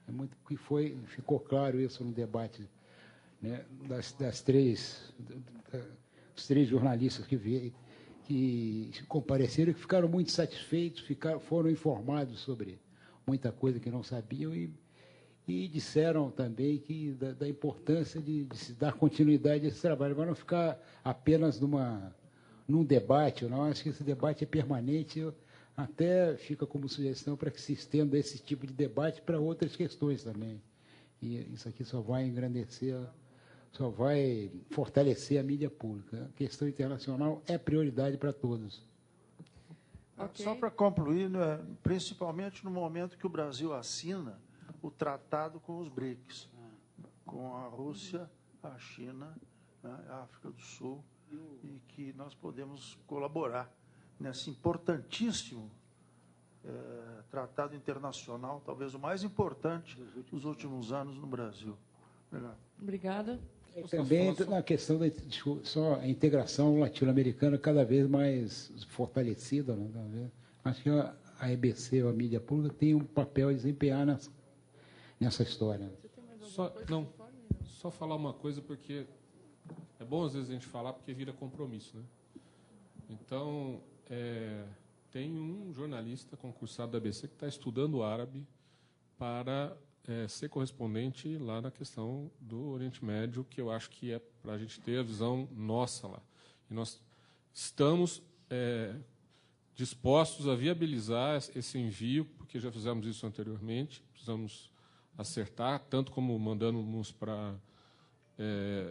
É muito que ficou claro isso no debate, né, dos três jornalistas que compareceram, que ficaram muito satisfeitos, foram informados sobre muita coisa que não sabiam e disseram também da importância de se dar continuidade a esse trabalho, para não ficar apenas num debate. Eu não acho que esse debate é permanente. Até fica como sugestão para que se estenda esse tipo de debate para outras questões também. E isso aqui só vai engrandecer, só vai fortalecer a mídia pública. A questão internacional é prioridade para todos. Okay. Só para concluir, né, principalmente no momento que o Brasil assina o tratado com os BRICS, com a Rússia, a China, a África do Sul, e que nós podemos colaborar nesse importantíssimo tratado internacional, talvez o mais importante dos últimos anos no Brasil. Obrigado. Obrigada. Também na questão da a integração latino-americana cada vez mais fortalecida. Né? Acho que a EBC, a mídia pública, tem um papel a desempenhar nessa história. Só falar uma coisa, porque é bom às vezes a gente falar, porque vira compromisso. Né? Então, tem um jornalista concursado da ABC que está estudando árabe para ser correspondente lá na questão do Oriente Médio, que eu acho que é para a gente ter a visão nossa lá. E nós estamos dispostos a viabilizar esse envio, porque já fizemos isso anteriormente, precisamos acertar, tanto como mandamos para...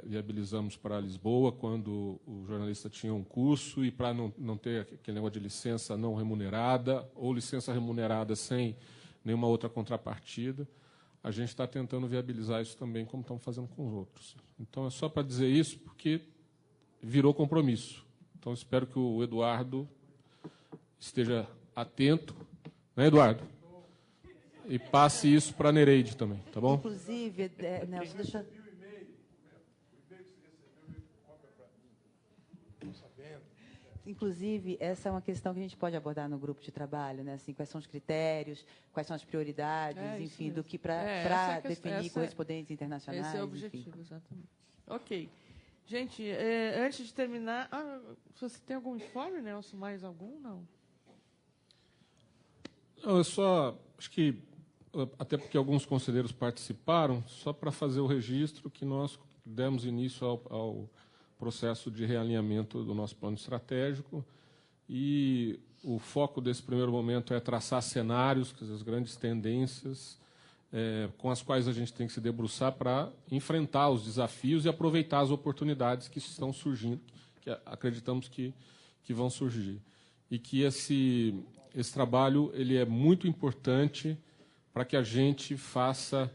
viabilizamos para Lisboa, quando o jornalista tinha um curso, e para não ter aquele negócio de licença não remunerada, ou licença remunerada sem nenhuma outra contrapartida. A gente está tentando viabilizar isso também, como estamos fazendo com os outros. Então, é só para dizer isso, porque virou compromisso. Então, espero que o Eduardo esteja atento, né, Eduardo? E passe isso para a Nereide também, tá bom? Inclusive, Nelson, deixa... Inclusive, essa é uma questão que a gente pode abordar no grupo de trabalho, né? Assim, quais são os critérios, quais são as prioridades, enfim, do que para definir correspondentes internacionais. Esse é o objetivo, exatamente. Ok. Gente, antes de terminar, você tem algum informe, Nelson? Mais algum? Não? Não, eu só acho que, até porque alguns conselheiros participaram, só para fazer o registro que nós demos início ao processo de realinhamento do nosso plano estratégico, e o foco desse primeiro momento é traçar cenários, quer dizer, as grandes tendências com as quais a gente tem que se debruçar para enfrentar os desafios e aproveitar as oportunidades que estão surgindo, que acreditamos que vão surgir. E que esse trabalho ele é muito importante para que a gente faça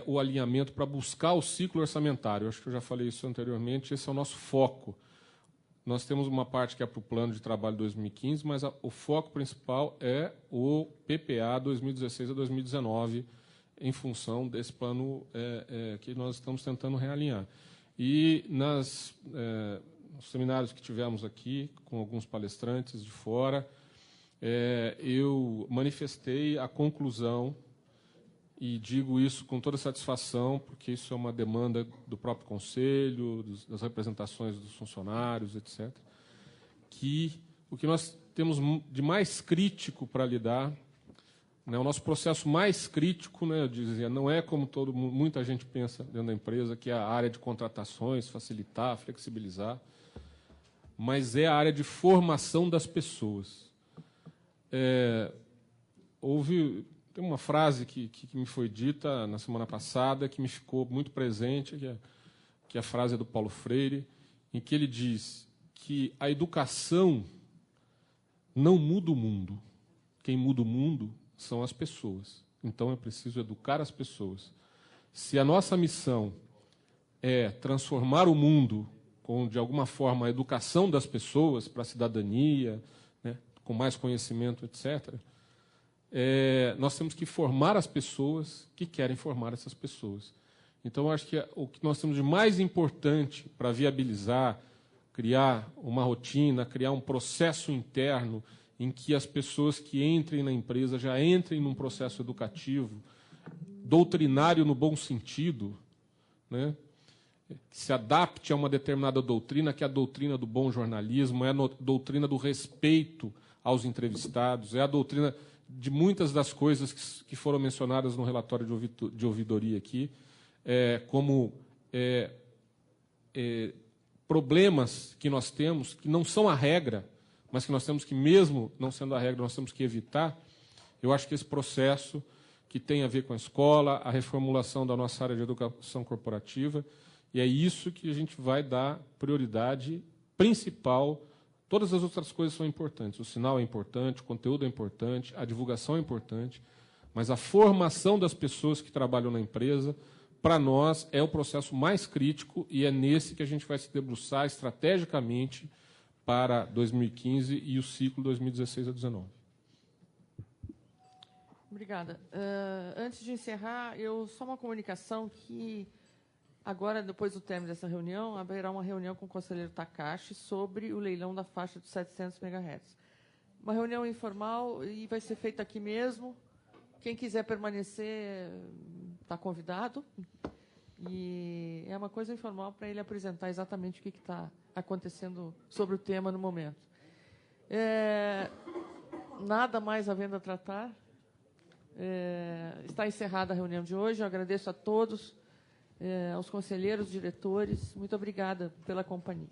o alinhamento para buscar o ciclo orçamentário. Eu acho que eu já falei isso anteriormente, esse é o nosso foco. Nós temos uma parte que é para o plano de trabalho 2015, mas o foco principal é o PPA 2016 a 2019, em função desse plano que nós estamos tentando realinhar. E nos seminários que tivemos aqui, com alguns palestrantes de fora, eu manifestei a conclusão, e digo isso com toda satisfação, porque isso é uma demanda do próprio Conselho, das representações dos funcionários, etc., que o que nós temos de mais crítico para lidar, né, o nosso processo mais crítico, né, eu dizia, não é como muita gente pensa dentro da empresa, que é a área de contratações, facilitar, flexibilizar, mas é a área de formação das pessoas. Tem uma frase que me foi dita na semana passada, que me ficou muito presente, que é a frase do Paulo Freire, em que ele diz que a educação não muda o mundo. Quem muda o mundo são as pessoas. Então, é preciso educar as pessoas. Se a nossa missão é transformar o mundo com, de alguma forma, a educação das pessoas para a cidadania, né, com mais conhecimento, etc., nós temos que formar as pessoas que querem formar essas pessoas. Então, eu acho que o que nós temos de mais importante para viabilizar, criar uma rotina, criar um processo interno em que as pessoas que entrem na empresa já entrem num processo educativo, doutrinário no bom sentido, né? Que se adapte a uma determinada doutrina, que é a doutrina do bom jornalismo, é a doutrina do respeito aos entrevistados, é a doutrina de muitas das coisas que foram mencionadas no relatório de ouvidoria aqui, como problemas que nós temos, que não são a regra, mas que nós temos que, mesmo não sendo a regra, nós temos que evitar. Eu acho que esse processo, que tem a ver com a escola, a reformulação da nossa área de educação corporativa, e é isso que a gente vai dar prioridade principal. Todas as outras coisas são importantes. O sinal é importante, o conteúdo é importante, a divulgação é importante, mas a formação das pessoas que trabalham na empresa, para nós, é o processo mais crítico e é nesse que a gente vai se debruçar estrategicamente para 2015 e o ciclo 2016 a 2019. Obrigada. Antes de encerrar, só uma comunicação que agora, depois do término dessa reunião, haverá uma reunião com o conselheiro Takashi sobre o leilão da faixa de 700 MHz. Uma reunião informal e vai ser feita aqui mesmo. Quem quiser permanecer está convidado. E é uma coisa informal para ele apresentar exatamente o que está acontecendo sobre o tema no momento. Nada mais havendo a tratar. Está encerrada a reunião de hoje. Eu agradeço a todos, aos conselheiros, diretores. Muito obrigada pela companhia.